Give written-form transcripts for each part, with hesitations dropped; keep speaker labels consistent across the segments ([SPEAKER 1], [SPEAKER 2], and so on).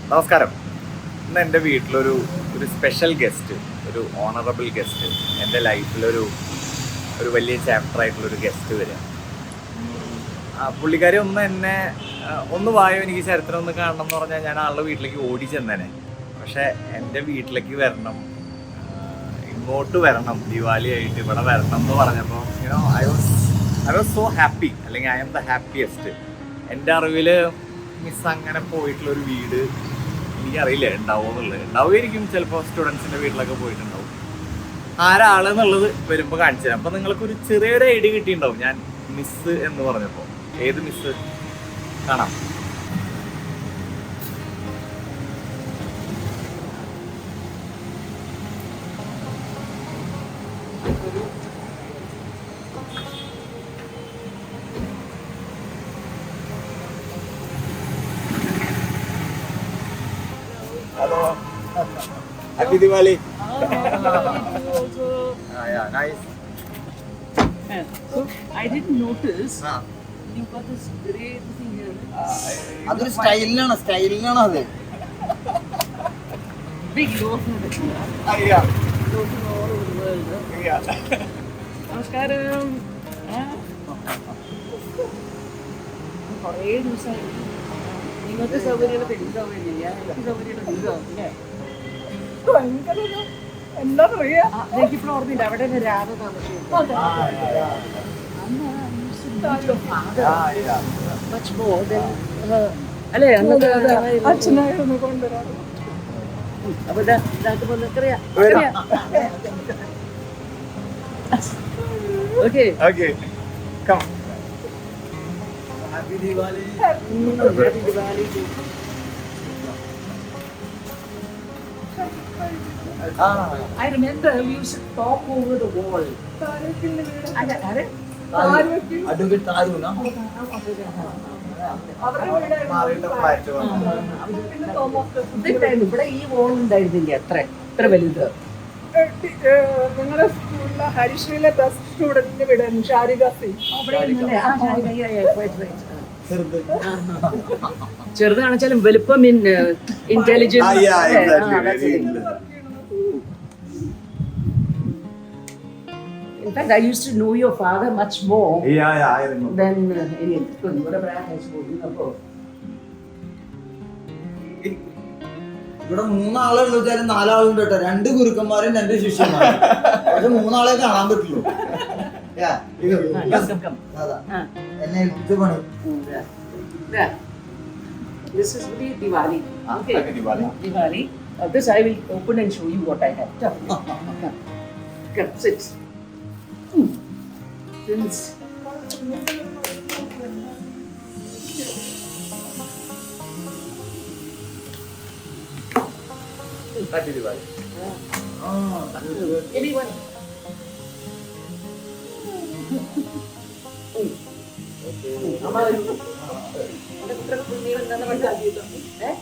[SPEAKER 1] നമസ്കാരം. ഇന്ന് എൻ്റെ വീട്ടിലൊരു സ്പെഷ്യൽ ഗസ്റ്റ്, ഒരു ഓണറബിൾ ഗസ്റ്റ്, എൻ്റെ ലൈഫിലൊരു വലിയ ചാപ്റ്ററായിട്ടുള്ളൊരു ഗസ്റ്റ് വരിക. പുള്ളിക്കാരി ഒന്ന് വായോ, എനിക്ക് ചരിത്രം ഒന്ന് കാണണം എന്ന് പറഞ്ഞാൽ ഞാൻ ആളുടെ വീട്ടിലേക്ക് ഓടി ചെന്നേനെ. പക്ഷേ എൻ്റെ വീട്ടിലേക്ക് വരണം, ഇങ്ങോട്ട് വരണം, ദിവാലി ആയിട്ട് ഇവിടെ വരണം എന്ന് പറഞ്ഞപ്പോൾ ഐ വാസ് സോ ഹാപ്പി, അല്ലെങ്കിൽ ഐ ആം ദ ഹാപ്പിയസ്റ്റ്. എൻ്റെ അറിവിൽ മിസ് അങ്ങനെ പോയിട്ടുള്ളൊരു വീട് എനിക്കറിയില്ല ഉണ്ടാവുമെന്നുള്ളത്. ഉണ്ടാവുമായിരിക്കും, ചിലപ്പോൾ സ്റ്റുഡൻസിൻ്റെ വീട്ടിലൊക്കെ പോയിട്ടുണ്ടാവും. ആരാളെന്നുള്ളത് വരുമ്പോൾ കാണിച്ചു തരാം. അപ്പോൾ നിങ്ങൾക്കൊരു ചെറിയൊരു ഐഡിയ കിട്ടിയിട്ടുണ്ടാവും ഞാൻ മിസ് എന്ന് പറഞ്ഞപ്പോൾ. ഏത് മിസ് കാണാം. Hello. Happy Diwali. Yeah, nice.
[SPEAKER 2] So I didn't notice. You got this great thing here.
[SPEAKER 3] അതൊരു സ്റ്റൈലിനാണ് അത്.
[SPEAKER 2] Big loaf of it.
[SPEAKER 1] Yeah.
[SPEAKER 2] Loaf all over the world.
[SPEAKER 1] Yeah.
[SPEAKER 2] നമസ്കാരം. കുറേ ദിവസമായി നിങ്ങൾക്ക് സൗകര്യമുള്ള പെരും സൗകര്യമില്ല, എനിക്ക് സൗകര്യമുള്ള എന്താ പറയാ. എനിക്കിപ്പോൾ ഓർമ്മയില്ല, അവിടെ രാധ താമസിച്ചു. അല്ലേ അച്ഛനായിരുന്നു കൊണ്ടുവരാറ്. അപ്പൊ ഇതാക്കുമ്പോന്നറിയാം. Okay
[SPEAKER 1] Okay. Come. Happy Diwali.
[SPEAKER 2] Happy Diwali. I remember we used to talk over the wall.
[SPEAKER 3] Advocate താരൂന
[SPEAKER 2] ഇവിടെ ഈ വോൾ ഉണ്ടായിരുന്നില്ല, എത്ര വലുത്.
[SPEAKER 4] നിങ്ങളുടെ സ്കൂളിലെ ഹരിശ്രീയിലെ ബെസ്റ്റ് സ്റ്റുഡന്റിന് വിടാൻ ഷാരിക സിംഗ്.
[SPEAKER 2] ചെറുതാണെച്ചാലും വലുപ്പം, intelligence. In fact, I used to know your father much more
[SPEAKER 1] I remember.
[SPEAKER 2] than whatever I has told you.
[SPEAKER 3] ഇവിടെ 3 ആളുള്ള വെച്ചാലും 4 ആളുണ്ട് കേട്ടോ. 2 ഗുരുക്കന്മാരും 2 ശിഷ്യന്മാരും. പക്ഷെ 3 ആളെ കാണാൻ പറ്റുള്ളൂ.
[SPEAKER 2] Come.
[SPEAKER 3] എന്നെ ഏൽപ്പിച്ച പണി.
[SPEAKER 2] This is the Diwali. Okay.
[SPEAKER 1] Happy Diwali.
[SPEAKER 2] Diwali. This I will open and show you what I have. Come, sit. Since
[SPEAKER 1] Happy Diwali.
[SPEAKER 2] anyone.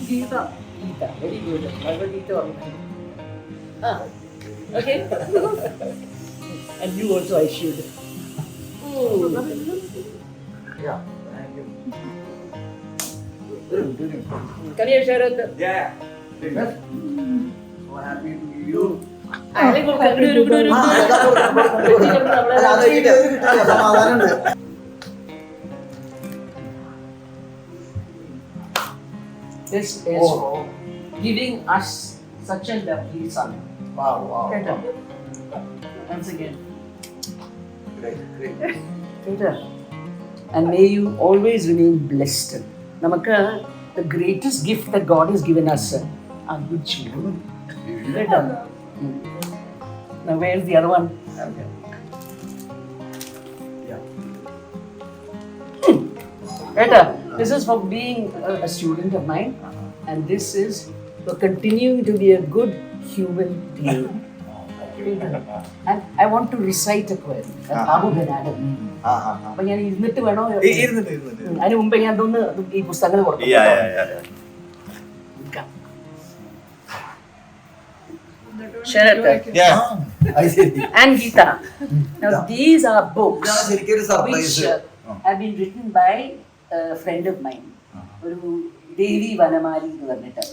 [SPEAKER 2] Geeta. Very good. Geeta. Okay. And you also, I should.
[SPEAKER 1] Yeah. Thank you.
[SPEAKER 2] Come here, Sharat.
[SPEAKER 1] Yeah. So happy to meet you.
[SPEAKER 3] സമാധാനമുണ്ട്.
[SPEAKER 2] This is giving us such a lovely son.
[SPEAKER 1] Wow.
[SPEAKER 2] Once again.
[SPEAKER 1] Great.
[SPEAKER 2] Peter. And may you always remain blessed. Namaka, the greatest gift that God has given us are good children. Peter. Now where's the other one?
[SPEAKER 1] Okay. Yeah.
[SPEAKER 2] Peter, this is for being a student of mine, and this is for continuing to be a good human being. And I want to recite a poem. Babu Benadam. അപ്പൊ ഞാൻ ഇരുന്നിട്ട് വേണോ? അതിന് മുമ്പേ ഞാൻ ഈ പുസ്തകങ്ങൾ കൊടുക്കും. Sharat and Geeta. Now these are books which have been written by a friend of mine. ഒരു ദേവി വനമാലി എന്ന് പറഞ്ഞിട്ട്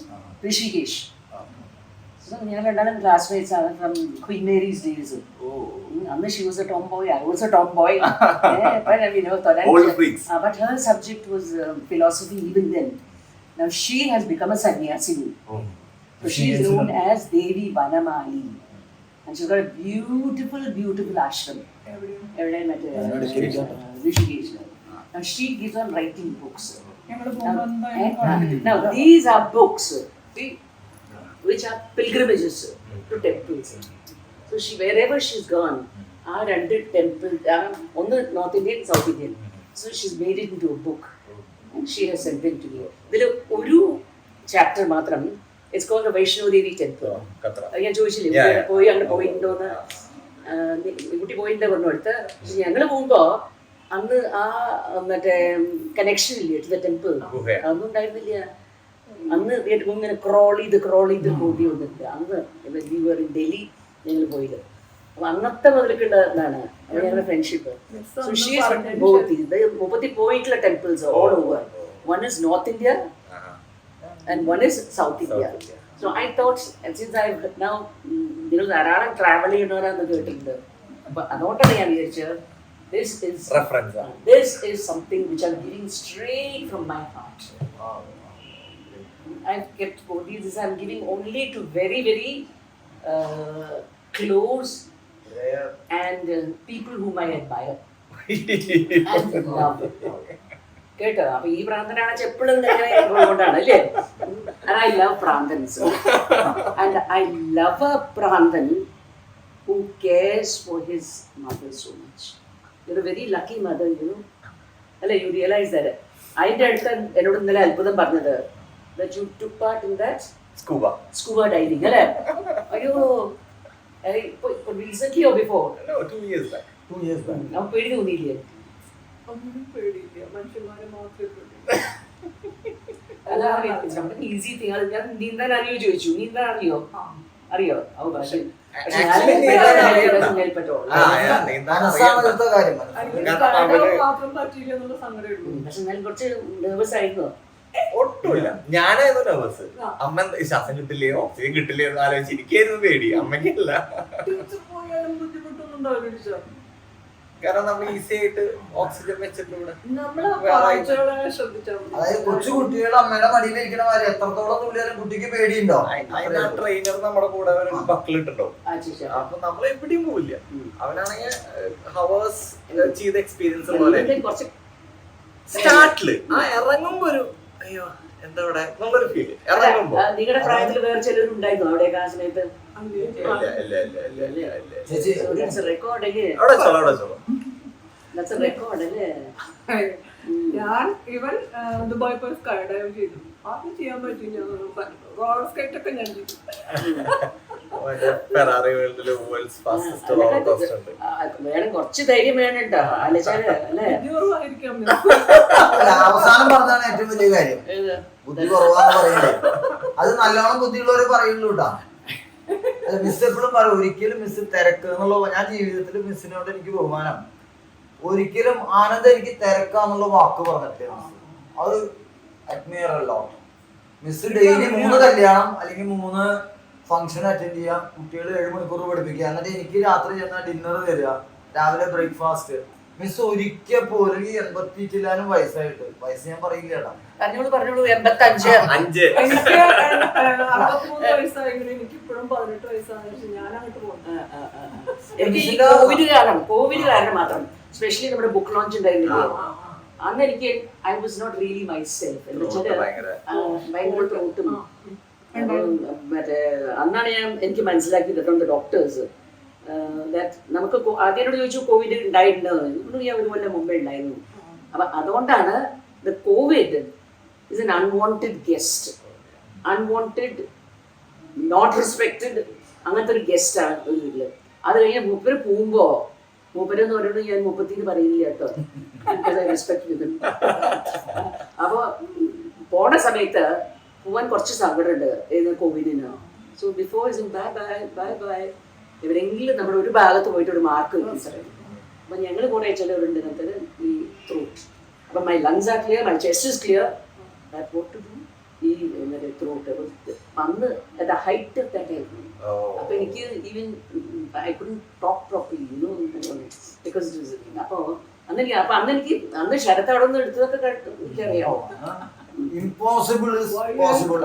[SPEAKER 2] ഋഷികേഷ്. ഞങ്ങൾ രണ്ടാളും ക്ലാസ്മേറ്റ്സ് ആണ് ഫ്രം ക്വീൻ മേരീസ് ഡേയ്സ്. അന്ന് she was A Tom boy, I was A Tom boy. But her subject was philosophy even then. Now she has become a sannyasini. So she is known as Devi Vanamali. And she's got a beautiful, beautiful ashram. Every Rishikesh. Now she keeps on writing books. Now these are books which are pilgrimages to temples. So she, wherever she's gone, are under temple, on the North Indian, South Indian. So she's made it into a book and she has sent it to me. There is one chapter matram. It's called the Vaishno Devi Temple. ഞാൻ ചോദിച്ചില്ലേ പോയി അങ്ങനെ പോയിട്ടുണ്ടോന്ന്. കുട്ടി പോയിട്ടുണ്ട് പറഞ്ഞെടുത്ത്. ഞങ്ങൾ പോകുമ്പോ അന്ന് ആ മറ്റേ കണക്ഷൻ ഇല്ലേ ടു ദ ടെമ്പിൾ അതൊന്നും ഉണ്ടായിരുന്നില്ല. അന്ന് ഇങ്ങനെ ക്രോൾ ചെയ്ത് പോയി വന്നിട്ട് അന്ന് വി വർ ഇൻ ഡൽഹി ഞങ്ങൾ പോയത്. അപ്പൊ അന്നത്തെ മുതൽക്കുള്ളതാണ് ഞങ്ങളുടെ friendship. So she is both. ഇത് 30 പോയിട്ടുള്ള temples all over. One is north India and one is South India. So I thought, and since I now, ധാരാളം ട്രാവൽ ചെയ്യുന്നവരാന്ന് കേട്ടിട്ടുണ്ട്. അപ്പൊ അതുകൊണ്ടാണ് ഞാൻ വിചാരിച്ചത് this is something which I'm giving straight from my heart. I've kept these I'm giving only to very, very close and people whom I admire and love. കേട്ടോ? അപ്പൊ ഈ പ്രാന്തനാണ് എപ്പോഴും കൊണ്ടാണ് അല്ലേ? And I love Prandhans. And I love a Prandhan who cares for his mother so much. You're a very lucky mother, you know. അല്ലേ? You realize that. അതിൻ്റെ അടുത്ത് എന്നോട് ഇന്നലെ അത്ഭുതം പറഞ്ഞത് that you took part in that scuba diving, അല്ലേ? അയ്യോ, recently or before?
[SPEAKER 1] No, 2 years back.
[SPEAKER 2] നമുക്ക് പേടി തോന്നിയില്ലേ?
[SPEAKER 4] ഒന്നും പേടിയില്ല, മനുഷ്യന്മാരെ മാത്രമേ
[SPEAKER 2] ഈസി തിങ്. ഞാൻ നീന്താൻ അറിയോ ചോദിച്ചു. നീന്താൻ അറിയോ? ഓ പക്ഷേ
[SPEAKER 4] മാത്രം പറ്റിയില്ല എന്നുള്ള സങ്കടമേ ഉള്ളൂ.
[SPEAKER 2] പക്ഷെ ഞാൻ കുറച്ച് നെർവസ് ആയിരുന്നു.
[SPEAKER 1] ഒട്ടുമില്ല, ഞാനായിരുന്നു നെർവസ്. അമ്മ ശ്വാസം കിട്ടില്ലയോ ഓക്സിജൻ കിട്ടില്ലയോ എന്ന് ആലോചിച്ച് എനിക്കായിരുന്നു പേടി, അമ്മയ്ക്കല്ല.
[SPEAKER 4] ടീച്ചർ പോയാലും ബുദ്ധിമുട്ടൊന്നും ഉണ്ടാവില്ല ടീച്ചർ.
[SPEAKER 1] കാരണം നമ്മൾ ഈസി ആയിട്ട് ഓക്സിജൻ വെച്ചിട്ടുണ്ട്.
[SPEAKER 3] അതായത് കൊച്ചു കുട്ടികളുടെ അമ്മയുടെ മടിയിലിരിക്കണ മാതിരി എത്രത്തോളം തുള്ളിയാലും കുട്ടിക്ക് പേടിയുണ്ടോ?
[SPEAKER 1] അതിന് ആ ട്രെയിനർ നമ്മുടെ കൂടെ ഒരു ബക്കിലിട്ടുണ്ടോ, അപ്പൊ നമ്മൾ എവിടെയും പോവില്ല. അവനാണെങ്കിൽ ഹവേഴ്സ് ചെയ്ത എക്സ്പീരിയൻസ് പോലെ സ്റ്റാർട്ടില് ആ ഇറങ്ങുമ്പോ ഒരു അയ്യോ എന്താ ഇവിടെ എന്നുള്ളൊരു ഫീല്. ഇറങ്ങുമ്പോ
[SPEAKER 2] നിങ്ങളുടെ പ്രായത്തിൽ വേറെ ചിലരുണ്ടായിരുന്നു അവിടെ ആ സമയത്ത്?
[SPEAKER 4] ഞാൻ ഇവൻ ദുബായ് പോയി സ്കൈ ഡൈവ് ചെയ്തു. അത് ചെയ്യാൻ പറ്റില്ല. റോളർ സ്കേറ്റ് ഒക്കെ ഞാൻ ചെയ്തു.
[SPEAKER 2] വേണം കുറച്ച് ധൈര്യം വേണട്ടോ.
[SPEAKER 3] അവസാനം പറഞ്ഞാണ് ഏറ്റവും വലിയ കാര്യം. ബുദ്ധി കുറവാന്ന് പറയുന്നത് അത് നല്ലോണം ബുദ്ധിയുള്ളവരെ പറയുള്ളൂ കേട്ടാ. മിസ് എപ്പോഴും പറയും ഒരിക്കലും മിസ് തിരക്ക് എന്നുള്ള. ഞാൻ ജീവിതത്തിൽ മിസ്സിനോട് എനിക്ക് ബഹുമാനം. ഒരിക്കലും ആനന്ദം എനിക്ക് തിരക്കാന്നുള്ള വാക്ക് പറഞ്ഞിട്ട് അത് അഡ്മയർ അല്ലോ. മിസ് ഡെയിലി 3 കല്യാണം അല്ലെങ്കിൽ 3 ഫംഗ്ഷൻ അറ്റൻഡ് ചെയ്യാം, കുട്ടികൾ 7 മണിക്കൂർ പഠിപ്പിക്കുക, എന്നിട്ട് എനിക്ക് രാത്രി ചെന്നാൽ ഡിന്നർ തരിക, രാവിലെ ബ്രേക്ക്ഫാസ്റ്റ്. മിസ് ഒരിക്കൽ പോലും 80 ചില്ലാനും വയസ്സായിട്ട്, വയസ്സ് ഞാൻ പറയില്ല കേട്ടോ.
[SPEAKER 2] പറഞ്ഞോളൂ 85.
[SPEAKER 4] എനിക്ക് 63 വയസ്സായെങ്കിലും എനിക്ക് ഇപ്പോഴും 18 വയസ്സാണ്. ഞാൻ അങ്ങോട്ട് പോകുന്നു.
[SPEAKER 2] എനിക്ക് കോവിഡ് കാരണം മാത്രം, സ്പെഷ്യലി നമ്മുടെ ബുക്ക് ലോഞ്ച് ഉണ്ടായിരുന്നില്ലേ, അന്ന് എനിക്ക് I was not really myself. എന്ന് വെച്ചാൽ ഭയങ്കര ത്രോട്ടും മറ്റേ അന്നാണ് എനിക്ക് മനസ്സിലാക്കിയത് ഫ്രം ദ ഡോക്ടേഴ്സ് ദാറ്റ് നമുക്ക് ആദ്യമോട് ചോദിച്ചു കോവിഡ് ഉണ്ടായിട്ടുണ്ടോ? ഞാൻ 1 കൊല്ലം മുമ്പേ ഉണ്ടായിരുന്നു. അപ്പം അതുകൊണ്ടാണ് the Covid is an unwanted guest, unwanted not respected, അങ്ങനത്തെ ഒരു ഗസ്റ്റാണ് ഒരു വീട്ടില്. അത് കഴിഞ്ഞ് മൂപ്പര് പോകുമ്പോ മൂപ്പരെന്ന് പറയുന്നത് ഞാൻ 30 പറയില്ല കേട്ടോ, റെസ്പെക്ട് ചെയ്തു. അപ്പോൾ പോണ സമയത്ത് പോവാൻ കുറച്ച് സങ്കടമുണ്ട് കോവിഡിന്. So before bye bye bye bye എവിടെയെങ്കിലും നമ്മുടെ ഒരു ഭാഗത്ത് പോയിട്ട് ഒരു മാർക്ക് മനസ്സിലായി. അപ്പം ഞങ്ങൾ കുറേ ചിലവരുണ്ട് ഇങ്ങനത്തെ ഈ ത്രൂട്ട്. അപ്പം my lungs are clear, my chest is clear. What to do throat അന്ന് at the height of that ആയിരുന്നു. അപ്പൊ എനിക്ക് even I couldn't talk properly because it was അപ്പോൾ അന്ന് ശരത്ത് അവിടെ നിന്ന് എടുത്തതൊക്കെ എനിക്കറിയാമോ.
[SPEAKER 3] Impossible possible.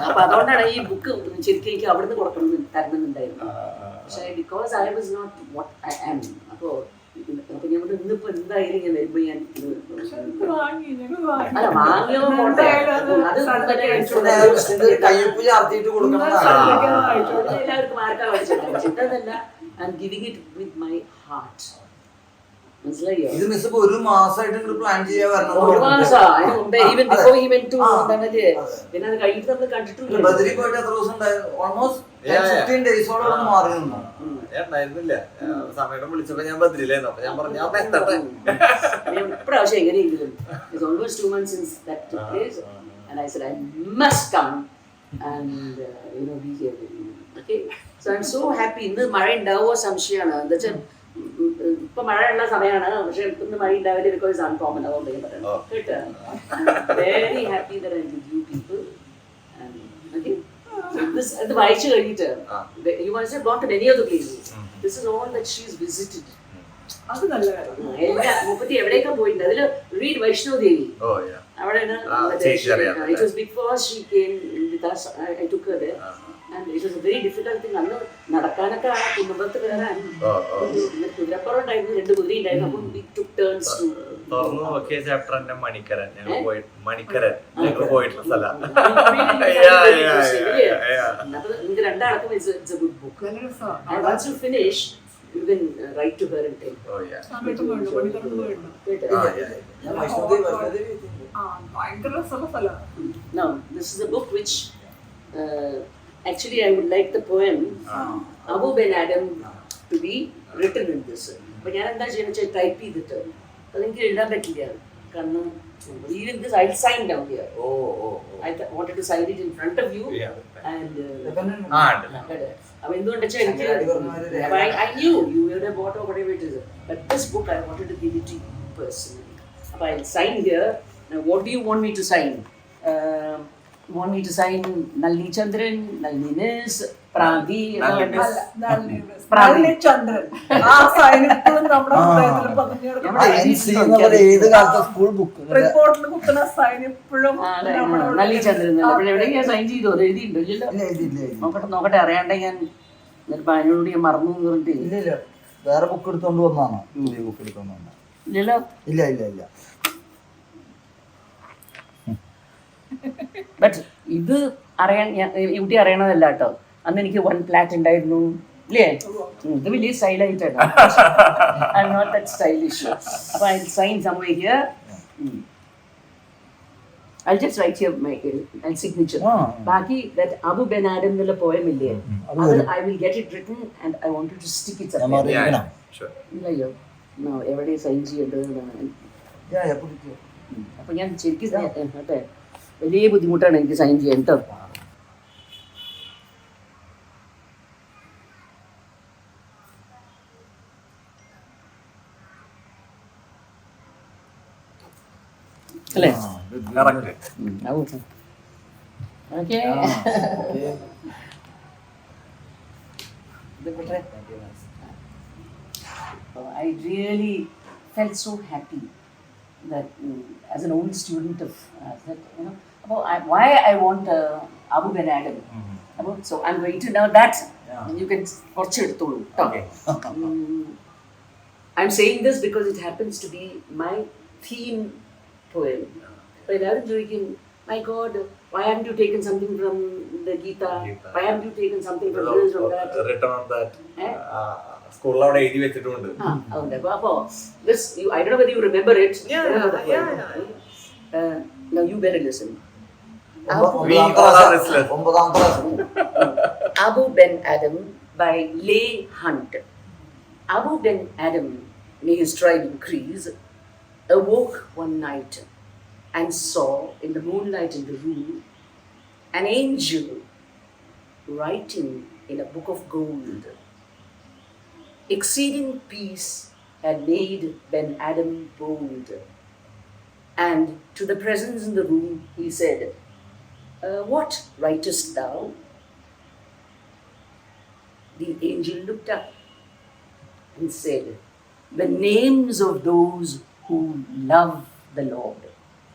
[SPEAKER 2] അപ്പൊ അതുകൊണ്ടാണ് ഈ ബുക്ക് ശരിക്കും എനിക്ക് അവിടുന്ന് തരണമെന്നുണ്ടായിരുന്നു. പക്ഷേ because I was not what I am. അപ്പോൾ ഞാൻ ഇന്നിപ്പോ എന്തായാലും ഞാൻ വരുമ്പോ ഞാൻ അല്ല വാങ്ങിയോ പോട്ടെ
[SPEAKER 3] കയ്യൊപ്പ് ചാർത്തിയിട്ട് കൊടുക്കണം.
[SPEAKER 2] എല്ലാവർക്കും ആർക്കാ പഠിച്ചിട്ടുണ്ട്. പക്ഷെ ഇതല്ല, I am giving it with my heart. മനസ്സിലായോ?
[SPEAKER 3] ഇത് മിസ് ഇപ്പൊ ഒരു മാസമായിട്ട് പ്ലാൻ ചെയ്യാൻ വരണം.
[SPEAKER 2] പിന്നെ അത് കഴിഞ്ഞിട്ട് നമ്മൾ കണ്ടിട്ടില്ല.
[SPEAKER 3] ബദരി പോയിട്ട് എത്ര ദിവസം ഉണ്ടായിരുന്നു? ഓൾമോസ്റ്റ് 15 ഡേയ്സോളം മാറി നിന്നു.
[SPEAKER 1] ഉണ്ടായിരുന്നില്ല. സമയം വിളിച്ചപ്പോ ഞാൻ ബദരിയിലായിരുന്നു. അപ്പൊ ഞാൻ പറഞ്ഞു
[SPEAKER 2] ഇപ്രാവശ്യം എങ്ങനെയെങ്കിലും it's almost 2 months since that took place and I said I must come and be here with you. Okay, so I'm so happy. ഇന്ന് മഴ ഉണ്ടാവുമോ സംശയമാണ്. എന്താ വെച്ചാൽ ഇപ്പൊ മഴയുള്ള സമയമാണ്, പക്ഷെ ഇന്ന് മഴ ഉണ്ടാവില്ല ബിക്കോസ് അൺകോമൺ. അതുകൊണ്ട് ഞാൻ പറയുന്നത് കേട്ടോ. Very happy that I with you people. ഇത് വായിച്ചു കഴിഞ്ഞിട്ട് you must have gone to many of the places. This is all that she is visited.
[SPEAKER 4] അത് നല്ല കാര്യം.
[SPEAKER 2] എല്ലാ മുപ്പത്തി എവിടെയൊക്കെ പോയിട്ടുണ്ട്. അതിൽ റീഡ് വൈഷ്ണവ് ദേവി. അവിടെയാണ്. It was because she came with us. I took her there. And it was a very difficult thing. അന്ന് നടക്കാനൊക്കെ ആ കുടുംബത്ത് കയറാൻ കുതിരപ്പുറം ഉണ്ടായിരുന്നു, 2 കുതിര ഉണ്ടായിരുന്നു. അപ്പം we took turns to
[SPEAKER 1] തുറന്നു നോക്കിയ ചാപ്റ്റർ എന്നെ മണിക്കരൻ ഞങ്ങൾ പോയിട്ടുള്ള സ്ഥലം.
[SPEAKER 2] നിങ്ങൾക്ക് രണ്ടാൾക്കും it's a good book.
[SPEAKER 4] നല്ല രസമാണ്.
[SPEAKER 2] And once you finish, you can write to her and tell.
[SPEAKER 4] സമയത്ത് പോയിട്ടുണ്ട്, പണിക്കറന്ന് പോയിട്ടുണ്ട്.
[SPEAKER 3] ഞാൻ വൈഷ്ണോദേവി
[SPEAKER 4] ഭയങ്കര രസമുള്ള സ്ഥലമാണ്.
[SPEAKER 2] Now, this is a book which actually I would like the poem Abu Ben Adam to be written in this. But ഞാൻ എന്താ ചെയ്യുന്നത് ടൈപ്പ് ചെയ്തിട്ട് അതെനിക്ക് എഴുതാൻ പറ്റില്ല. കാരണം even this I'll sign down here. I wanted to sign it in front of you and എന്തുകൊണ്ട് വെച്ചാൽ എനിക്ക് I knew you would have bought or whatever it is, but this book I wanted to give it to you personally. So I'll sign here. Now what do you want me to sign? You want me to sign Nalini Chandran, Nalini's, Pradi,
[SPEAKER 4] ചന്ദ്രൻ ആ സൈനികത്തിലും നമ്മുടെ ഹൃദയത്തിൽ പതിഞ്ഞെടുക്കുന്ന
[SPEAKER 3] ഏത് കാലത്തെ school book
[SPEAKER 4] റിപ്പോർട്ടിൽ കുത്തുന്ന sign ഇപ്പോഴും
[SPEAKER 2] Nalini Chandran. എവിടെയെങ്കിലും ഞാൻ സൈൻ ചെയ്തോ? എഴുതിയിട്ടുണ്ടല്ലോ. നോക്കട്ടെ അറിയാണ്ട് ഞാൻ അതിനോട് ഞാൻ മറന്നു പറഞ്ഞിട്ട്.
[SPEAKER 3] ഇല്ല വേറെ ബുക്ക് എടുത്തോണ്ട് വന്നാണോ? ബുക്ക് എടുത്തോണ്ട് വന്ന
[SPEAKER 2] ഇല്ലല്ലോ.
[SPEAKER 3] ഇല്ല
[SPEAKER 2] ബട്ട് ഇത് അറിയാൻ യൂട്ടി അറിയണതല്ല കേട്ടോ. അന്ന് എനിക്ക് 1 പ്ലാറ്റ് ഉണ്ടായിരുന്നു ഇല്ലേ? ഇത് വലിയ സ്റ്റൈലായിട്ടാണ്. I'm not that stylish. അപ്പോൾ I sign someway here. I'll just write here my signature. ബാക്കി that Abu Ben Adam എന്നുള്ള poem ഇല്ലേ, അത് I will get it written and I wanted to stick it somewhere. ഇല്ലയോ എവിടെ sign ചെയ്യേണ്ടതാണ്. അപ്പോൾ ഞാൻ ശരിക്കും അതെ വലിയ ബുദ്ധിമുട്ടാണ് എനിക്ക് സൈൻ ചെയ്യാൻ കേട്ടോ. അല്ലേ? Okay. I really felt so happy that as an old student of that, why I want Abu Ben Adam. So I'm going to know that. You can watch it too. Okay. I'm saying this because it happens to be my theme poem. But I'm thinking, my God, why haven't you taken something from the Gita? Why haven't you taken something from this or that?
[SPEAKER 1] Written on that. സ്കൂളിൽ അവിടെ എഴുതി വെച്ചിട്ടുണ്ട്.
[SPEAKER 2] അപ്പോൾ this, I don't know whether you remember it. Now you better listen. Abu Ben Adam by Leigh Hunt. Abu Ben Adam, may his tribe increase, awoke one night and saw in the moonlight in the room an angel writing in a book of gold. Exceeding peace had made Ben Adam bold, and to the presence in the room he said, What writest thou? The angel looked up and said, the names of those who love the Lord.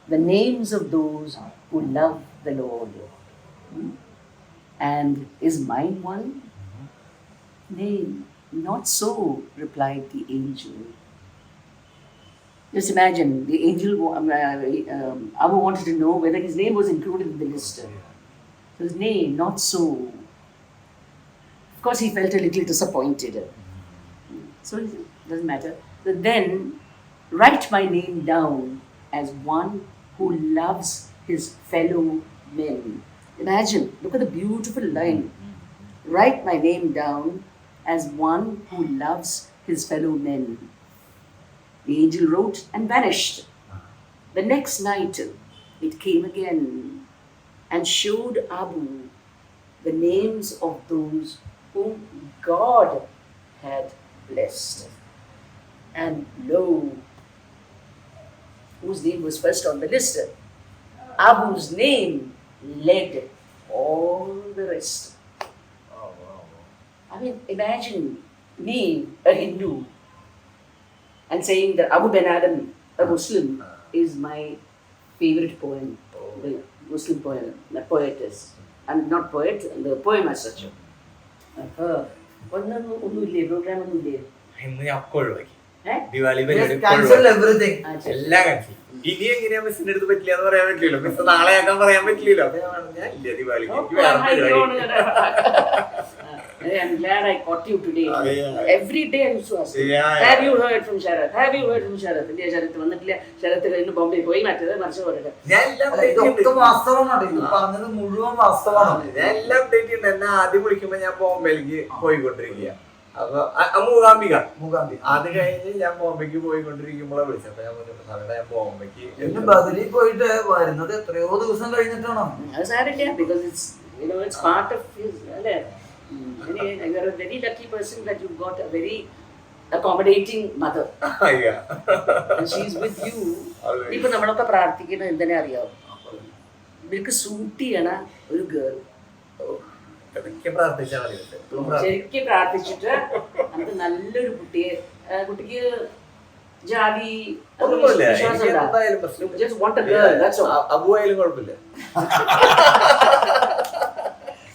[SPEAKER 2] The names of those who love the Lord. And is mine one? Nay, not so, replied the angel. Just imagine, the angel, Abu wanted to know whether his name was included in the list. So his name, not so. Of course, he felt a little disappointed. So it doesn't matter. So then, write my name down as one who loves his fellow men. Imagine, look at the beautiful line. Write my name down as one who loves his fellow men. The angel wrote and vanished. The next night, it came again and showed Abu the names of those whom God had blessed. And lo, whose name was first on the list? Abu's name led all the rest. I mean, imagine me, a Hindu, and saying that Abu Ben Adam, a Muslim, is my favorite poem, the Muslim poem, the poetess. I'm not poet, the poem as such. ഒന്നുമില്ലേ programme ഒന്നുമില്ലേ?
[SPEAKER 1] ഇന്ന് ഞാൻ ഒക്കെ ഒഴിവാക്കി.
[SPEAKER 2] ഏ?
[SPEAKER 1] ദിവാലി പരിപാടി ഒക്കെ
[SPEAKER 3] Cancel
[SPEAKER 1] ഒഴിവാക്കി.
[SPEAKER 3] everything.
[SPEAKER 1] എല്ലാം cancel. ഇനി എങ്ങനെയാ മിസ്സിന്റെ അടുത്ത് പറ്റില്ല എന്ന് പറയാൻ പറ്റില്ലല്ലോ. മിസ് നാളെ ആക്കാൻ പറയാൻ പറ്റില്ലല്ലോ. അപ്പൊ ഞാൻ പറഞ്ഞു, ഞാൻ ഇല്ല ദിവാലിക്ക്. എനിക്ക് വേറെ പരിപാടി.
[SPEAKER 2] I'm glad I caught you today.
[SPEAKER 1] Yeah.
[SPEAKER 2] Every day I used to ask you,
[SPEAKER 1] Yeah.
[SPEAKER 2] have you heard from Sharath? Have you heard from Sharath? India Sharath വന്നിട്ടില്ല. Sharath കഴിഞ്ഞ് ബോംബെ പോയി മറ്റേത് മറിച്ച് പോരട്ടെ.
[SPEAKER 1] ഞാൻ എല്ലാം
[SPEAKER 3] അല്ല,
[SPEAKER 1] update
[SPEAKER 3] ഇതൊക്കെ
[SPEAKER 1] ചെയ്യുന്നുണ്ട്.
[SPEAKER 3] വാസ്തവമാണ് ഇത് പറഞ്ഞത് മുഴുവൻ വാസ്തവമാണ്.
[SPEAKER 1] ഞാൻ എല്ലാം update ചെയ്യുന്നുണ്ട്. എന്നെ ആദ്യം വിളിക്കുമ്പോ ഞാൻ ബോംബെയിലേക്ക് പോയിക്കൊണ്ടിരിക്കുക. അപ്പൊ മൂകാംബിക
[SPEAKER 3] മൂകാംബിക.
[SPEAKER 1] അത് കഴിഞ്ഞ് ഞാൻ ബോംബെക്ക് പോയിക്കൊണ്ടിരിക്കുമ്പോഴാണ് വിളിച്ചത്. അപ്പൊ ഞാൻ പറഞ്ഞു സാറിനെ ഞാൻ ബോംബെക്ക്
[SPEAKER 3] പിന്നെ ബദലി പോയിട്ട് വരുന്നത് എത്രയോ ദിവസം കഴിഞ്ഞിട്ടാണോ?
[SPEAKER 2] അത് സാരില്ല, because it's part of his, അല്ലേ? You're a very lucky person that you've got a very accommodating mother. And she's with you. ഇപ്പൊ നമ്മളൊക്കെ പ്രാർത്ഥിക്കുന്നത് എന്തിനാ അറിയാവോ? നിനക്ക് സൂട്ട് ചെയ്യണ ഒരു ഗേൾ.
[SPEAKER 1] ഇടയ്ക്ക് പ്രാർത്ഥിച്ചാൽ മതി.
[SPEAKER 2] ശരിക്കും പ്രാർത്ഥിച്ചിട്ട് നമുക്ക് നല്ലൊരു കുട്ടിക്ക് ജാതി
[SPEAKER 1] ഒന്നുമില്ല.
[SPEAKER 2] വിശ്വാസം
[SPEAKER 1] എനിക്ക്
[SPEAKER 2] ഉണ്ടാ.
[SPEAKER 1] എന്തായാലും പ്രശ്നം.
[SPEAKER 2] You just want a girl, that's all.
[SPEAKER 1] Abu ആയാലും കുഴപ്പമില്ല.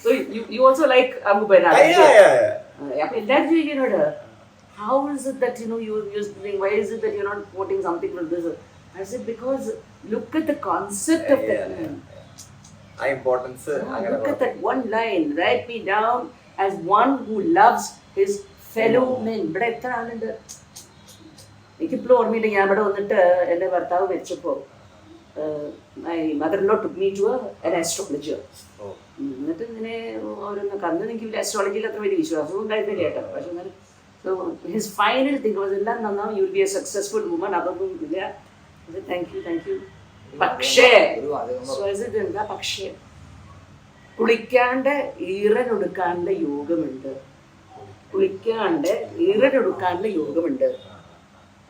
[SPEAKER 2] So you also like Abu Ben Adam. അപ്പൊ എല്ലാവരും ചോദിക്കുന്നോട്, how is it that you're saying, why is it that you're not quoting something from this? I said, because look at the concept of that man.
[SPEAKER 1] ആ importance അങ്ങനെ
[SPEAKER 2] Look at that one line, write me down as one who loves his fellow men. ഇവിടെ എത്ര ആളുണ്ട്? എനിക്കിപ്പോഴും ഓർമ്മയില്ല, ഞാൻ ഇവിടെ വന്നിട്ട് എൻ്റെ ഭർത്താവ് മരിച്ചപ്പോൾ my mother-in-law took me to an astrologer. എന്നിട്ട് ഇങ്ങനെ ഓരോന്നൊക്കെ അന്ന് എനിക്ക് അസ്ട്രോളജിയിൽ അത്ര വലിയ വിശ്വാസവും ഉണ്ടായിരുന്നില്ല കേട്ടോ. പക്ഷെ എന്നാലും so his final think was എല്ലാം നന്നാവും, you will be A successful woman. അതൊന്നും ഇല്ല. Thank you. പക്ഷേ എന്താ പക്ഷേ, കുളിക്കാണ്ട് ഈറനൊടുക്കാനുള്ള യോഗമുണ്ട്. കുളിക്കാണ്ട് ഈറനൊടുക്കാനുള്ള യോഗമുണ്ട്.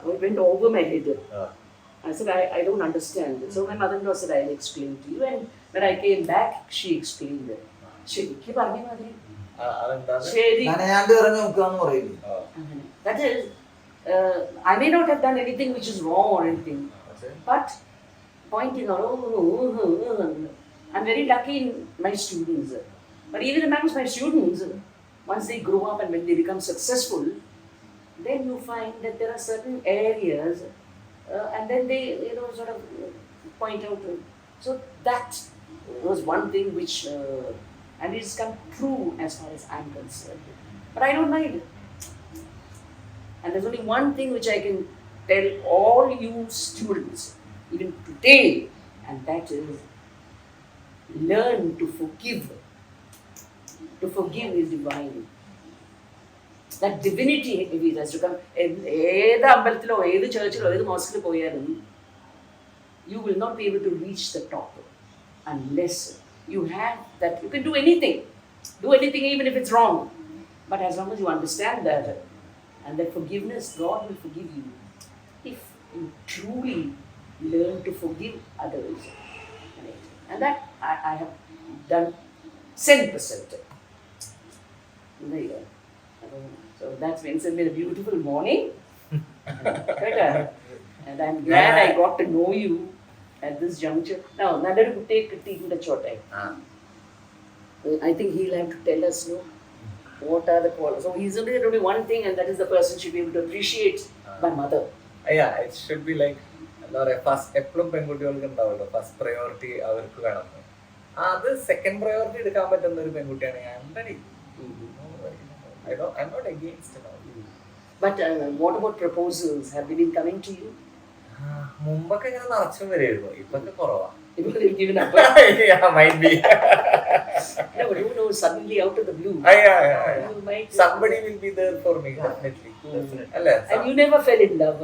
[SPEAKER 2] I went over my head. I said, I don't understand. So my mother-in-law said, I'll explain to you. And when I came back, she explained it. ശരിക്കും പറഞ്ഞ മാതിരി ശരി.
[SPEAKER 3] നനയാണ്ട് ഇറങ്ങി നോക്കാന്ന് പറയില്ലേ?
[SPEAKER 2] That is, I may not have done anything which is wrong or anything, but pointing out, I'm very lucky in my students. But even amongst my students, once they grow up and when they become successful, then you find that there are certain areas and then they sort of point out. So that was one thing which and it's come true as far as I'm concerned. But I don't mind. And there's only one thing which I can tell all you students even today, and that is learn to forgive. To forgive is divine. That divinity has to come. ഏത് അമ്പലത്തിലോ ഏത് ചർച്ചിലോ ഏത് മോസ്കിലോ പോയാലും you will not be able to reach the top unless you have that. You can do anything even if it's wrong, but as long as you understand that and that forgiveness, God will forgive you if you truly learn to forgive others. And that I have done 100%. There you go. So that's been a beautiful morning. Better. And I'm glad I got to know you at this juncture. Now, nalladu kutte kittinde chotte. I think he'll have to tell us, no, what are the qualities. So he's only only one thing, and that is the person should be able to appreciate my mother.
[SPEAKER 1] Yeah, it should be like എന്താ പറയാ first എപ്പോഴും പെൺകുട്ടികൾക്ക് ഉണ്ടാവുമല്ലോ first priority അവർക്ക് വേണം. അത് second priority എടുക്കാൻ പറ്റുന്ന ഒരു പെൺകുട്ടിയാണെങ്കിൽ I'm not against it.
[SPEAKER 2] But what about proposals? Have they been coming to you?
[SPEAKER 1] മുമ്പൊക്കെ ഇങ്ങനെ നിറച്ചും വരുമായിരുന്നു, ഇപ്പൊക്കെ കുറവാ.
[SPEAKER 2] People have given up.
[SPEAKER 1] Yeah, might be.
[SPEAKER 2] No, but you know, suddenly out of the blue.
[SPEAKER 1] Yeah.
[SPEAKER 2] You might
[SPEAKER 1] Somebody will be there for me, definitely. Definitely.
[SPEAKER 2] And you never fell in love?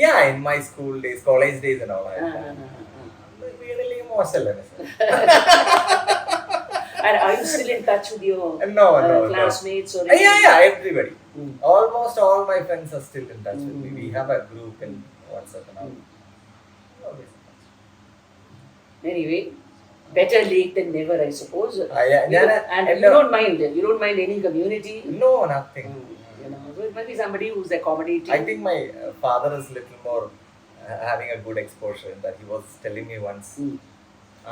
[SPEAKER 1] Yeah, in my school days, college days and all. Really മോശമല്ലേ?
[SPEAKER 2] And are you still in touch with your
[SPEAKER 1] No,
[SPEAKER 2] classmates?
[SPEAKER 1] No.
[SPEAKER 2] Or
[SPEAKER 1] Yeah, everybody. Almost all my friends are still in touch with me. We have a group in WhatsApp and all. Always in touch.
[SPEAKER 2] Anyway, better late than never, I suppose.
[SPEAKER 1] Yeah,
[SPEAKER 2] And you don't mind any community?
[SPEAKER 1] No, nothing.
[SPEAKER 2] You know, so it must be somebody who's accommodating.
[SPEAKER 1] I think my father is little more having a good exposure that he was telling me once.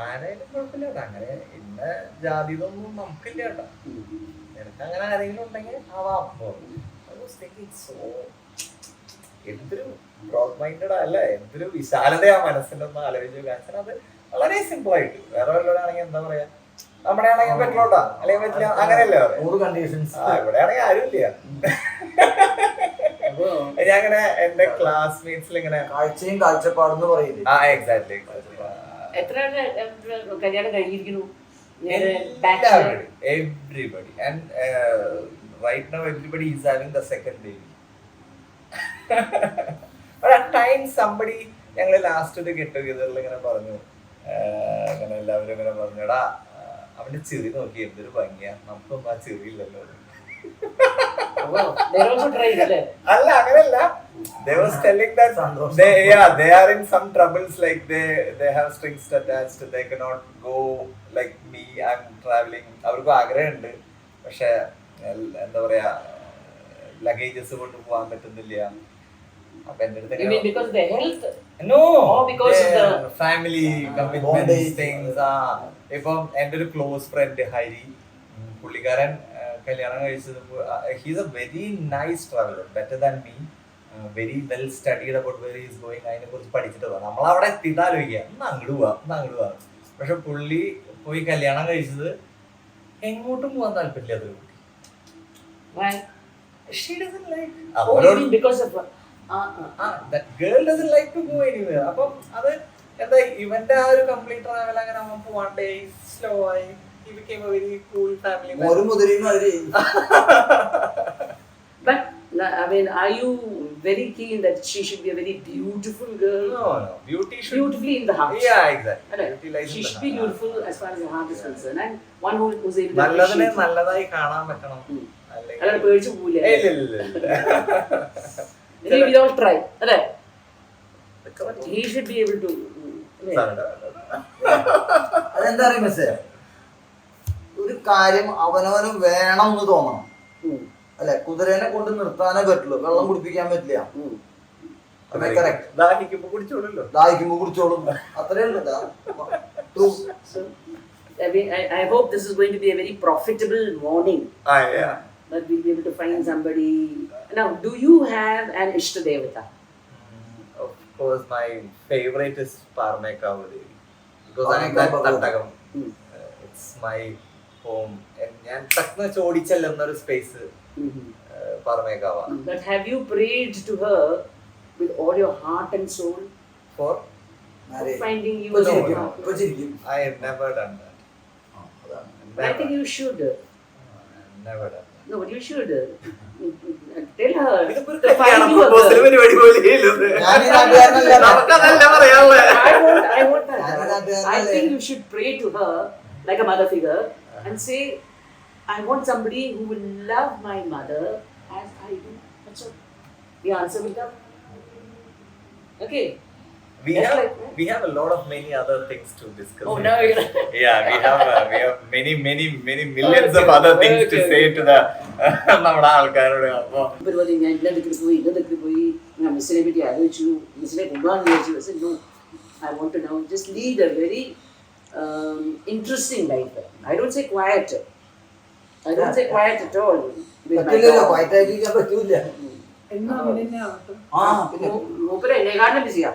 [SPEAKER 1] ആരായാലും കുഴപ്പമില്ല കേട്ടോ, അങ്ങനെ ഇന്ന ജാതി ഇതൊന്നും നമുക്കില്ല കേട്ടോ, നിനക്ക് അങ്ങനെ ആരെങ്കിലും ഉണ്ടെങ്കിൽ ആവാം. എന്തൊരു ബ്രോഡ് മൈൻഡഡ് അല്ല, എന്തൊരു വിശാലതയാ മനസ്സിലൊന്ന് ആലോചിച്ചു. കാരണം അത് വളരെ സിമ്പിൾ ആയിട്ട് വേറെ വല്ലവരാണെങ്കിൽ എന്താ പറയാ, നമ്മുടെ ആണെങ്കിൽ പറ്റില്ലോട്ടാ അല്ലെങ്കിൽ പറ്റില്ല അങ്ങനെയല്ലേ
[SPEAKER 3] കണ്ടീഷൻസ്.
[SPEAKER 1] ഇവിടെ ആണെങ്കിൽ ആരും ഇല്ല. ഞാൻ അങ്ങനെ എന്റെ ക്ലാസ്മേറ്റ്സിൽ ഇങ്ങനെ
[SPEAKER 3] കാഴ്ചയും കാഴ്ചപ്പാടെന്ന് പറയില്ലേ.
[SPEAKER 1] എക്സാക്ട്ലി
[SPEAKER 2] എത്ര കല്യാണം കഴിഞ്ഞിരിക്കുന്നു?
[SPEAKER 1] Everybody. And right now everybody is having the second baby. But at times somebody, ഞങ്ങൾ ലാസ്റ്റ് ഒരു ഗെറ്റ് ടുഗദറിൽ ഇങ്ങനെ പറഞ്ഞു, അങ്ങനെ എല്ലാവരും ഇങ്ങനെ പറഞ്ഞടാ അവന്റെ ചിരി നോക്കി എന്തൊരു ഭംഗിയാ, നമുക്കൊന്നും ആ ചിരി ഇല്ലല്ലോ. അല്ല അങ്ങനല്ല, they was telling that they are in some troubles, like they have strings attached, they cannot go like me, I'm traveling. അവർക്ക് ആഗ്രഹമുണ്ട്, പക്ഷെ എന്താ പറയാ ലഗേജസ് കൊണ്ട് പോകാൻ പറ്റുന്നില്ല. അപ്പൊ എന്റെ അടുത്ത്
[SPEAKER 2] because of the health?
[SPEAKER 1] No,
[SPEAKER 2] or because of the
[SPEAKER 1] family commitments things. ഇപ്പം എന്റെ ഒരു ക്ലോസ് ഫ്രണ്ട് ഹരി, പുള്ളിക്കാരൻ കല്യാണം കഴിച്ചത്, he's A very nice traveller, better than me, very well studied about were is going, അതിനെ കുറിച്ച് പഠിച്ചിട്ട് പോകാം. നമ്മളവിടെ എത്തിയിട്ട് ആലോചിക്കുക ഒന്ന് അങ്ങോട്ട് പോവാം. പക്ഷെ പുള്ളി പോയി കല്യാണം കഴിച്ചത് എങ്ങോട്ടും പോകാൻ താല്പര്യമില്ലാത്തൊരു കുട്ടി.
[SPEAKER 2] Why?
[SPEAKER 1] She doesn't like.
[SPEAKER 2] Oh, you mean because of
[SPEAKER 1] that girl doesn't like to go anywhere. അപ്പം അത് എന്താ ഇവന്റെ ആ ഒരു കംപ്ലീറ്റ് ട്രാവൽ അങ്ങനെ അവൻ പോവാണ്ടേ സ്ലോ ആയി. He became a very cool family man.
[SPEAKER 2] But I mean, are you very keen that she should be a very beautiful girl?
[SPEAKER 1] No. Beauty should
[SPEAKER 2] beautifully in the heart.
[SPEAKER 1] Yeah, exactly.
[SPEAKER 2] Beauty lies she in the should be beautiful as far as the heart is concerned, and one who is able to
[SPEAKER 1] നല്ലതിനെ നല്ലതായി കാണാൻ പറ്റണം.
[SPEAKER 2] അല്ലാതെ പേടിച്ചു പോവില്ല.
[SPEAKER 1] ഇല്ല.
[SPEAKER 2] Maybe we all try. അല്ലേ? He should be able to.
[SPEAKER 3] അതെന്താ അറിയാം മിസ്സേ, ഒരു കാര്യം അവനവനും വേണം എന്ന് തോന്നണം അല്ലെ. കുതിരേനെ കൊണ്ട് നിർത്താനേ പറ്റുള്ളൂ, വെള്ളം കുടിപ്പിക്കാൻ പറ്റില്ല.
[SPEAKER 1] ദാഹിക്കുമ്പോ കുടിച്ചോളൂ,
[SPEAKER 3] അത്രേ ഉള്ളൂ.
[SPEAKER 2] I hope this is going to be a very profitable morning.
[SPEAKER 1] Yeah.
[SPEAKER 2] That we'll be able to find somebody. Now, do you have an Ishta Devata?
[SPEAKER 1] Of course, my favorite is Parmekavu Devi, because I am that Tattagam. It's my home. ഞാൻ ടക്ന്ന് ചോടിച്ചെല്ലുന്നൊരു space Parmekava.
[SPEAKER 2] But have you prayed to her with all your heart and soul
[SPEAKER 1] for
[SPEAKER 2] finding you?
[SPEAKER 1] No. I have never done that.
[SPEAKER 2] I think you should.
[SPEAKER 1] Never done that.
[SPEAKER 2] No, but you should. Tell her to
[SPEAKER 1] I
[SPEAKER 2] find you a girl. I want that. I think you should pray to her like a mother figure and say, I want somebody who will love my mother as I do. That's all. The answer will come. Okay.
[SPEAKER 1] we have a lot of many other things to discuss.
[SPEAKER 2] Oh, no, you're
[SPEAKER 1] Yeah, we have many millions of other things to say to the നമ്മുടെ ആൾക്കാരോട്. അപ്പൊ
[SPEAKER 2] പരിപാടി ഞാൻ ഇന്നതൊക്കെ പോയി ഞാൻ മിസ്സിനെ പറ്റി ആലോചിച്ചു, മിസ്സിനെ കൊണ്ടുപോകാൻ വിചാരിച്ചു. No, I want to now just lead a very interesting life. I don't say quiet. I don't say quiet at all.
[SPEAKER 3] പറ്റില്ലല്ലോ, ക്വയറ്റായിട്ടിരിക്കാൻ പറ്റൂല.
[SPEAKER 4] എന്നും അങ്ങനെ തന്നെ ആവട്ടെ.
[SPEAKER 3] പിന്നെ
[SPEAKER 2] മൂപ്പര് എന്നെക്കാളും ബിസിയാ.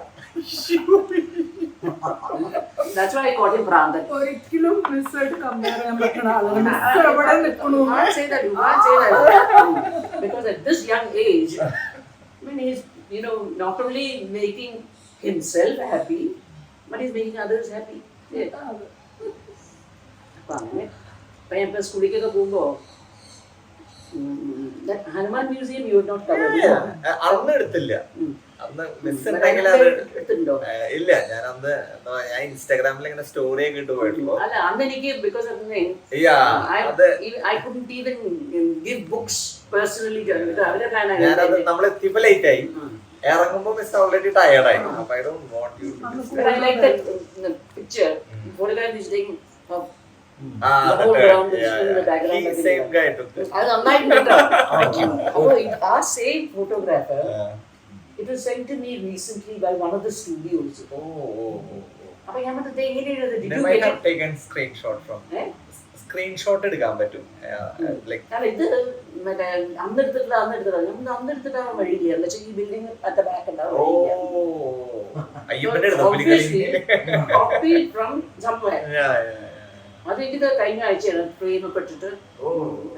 [SPEAKER 2] That's why I called him Prandan.
[SPEAKER 4] ഒരിക്കലും മിസ്സായിട്ട് കമ്പയർ ചെയ്യാൻ പറ്റണ ആളാണ്. മിസ് എവിടെ നിൽക്കണു?
[SPEAKER 2] You can't say that. You can't say that. Because at this young age, I mean, he's, you know, not only making himself happy, but he's making others happy. Yeah. അപ്പൊ അങ്ങനെ ഇപ്പൊ ഞാൻ ഇപ്പൊ സ്കൂളിലേക്കൊക്കെ പോകുമ്പോ Hanuman museum you not cover.
[SPEAKER 1] അന്ന് എടുത്തില്ല. അന്ന് മിസ് ഉണ്ടെങ്കിൽ അത് ഇല്ല. ഞാൻ അന്ന് ഞാൻ ഇൻസ്റ്റാഗ്രാമിൽ ഇങ്ങനെ സ്റ്റോറി ഒക്കെ ഇട്ട് പോയിട്ടുള്ളൂ.
[SPEAKER 2] അല്ല അന്ന് എനിക്ക് because I couldn't even give books personally. അവരെ
[SPEAKER 1] ഞാനത് നമ്മൾ എത്തിയപ്പോ ലേറ്റ് ആയി. ഇറങ്ങുമ്പോ മിസ് ഓൾറെഡി ടയർഡായി. അപ്പൊ I don't want you to miss.
[SPEAKER 2] But I like that picture. Photograph is taking of
[SPEAKER 1] the
[SPEAKER 2] whole ground is in the background.
[SPEAKER 1] He same guy took it.
[SPEAKER 2] അത് നന്നായിട്ടുണ്ട്. അപ്പോൾ ആ same photographer it was sent to me recently by one of the studios. അപ്പോൾ ഞാൻ മറ്റേ എങ്ങനെയാണ്
[SPEAKER 1] They
[SPEAKER 2] did you
[SPEAKER 1] might
[SPEAKER 2] get
[SPEAKER 1] have taken screenshot from. Screenshot എടുക്കാൻ പറ്റും. Like
[SPEAKER 2] കാരണം ഇത് മറ്റേ അന്ന് എടുത്തിട്ടാ വഴിയില്ല എന്ന് വെച്ചാൽ ഈ ബിൽഡിംഗ് അറ്റ് ബാക്ക് ഉണ്ടാവും.
[SPEAKER 1] അയ്യപ്പന്റെ
[SPEAKER 2] കോപ്പി ഫ്രം സംവെയർ. അത് എനിക്ക് കഴിഞ്ഞ ആഴ്ചയാണ് ഫ്രെയിം ഒക്കെ ഇട്ടിട്ട്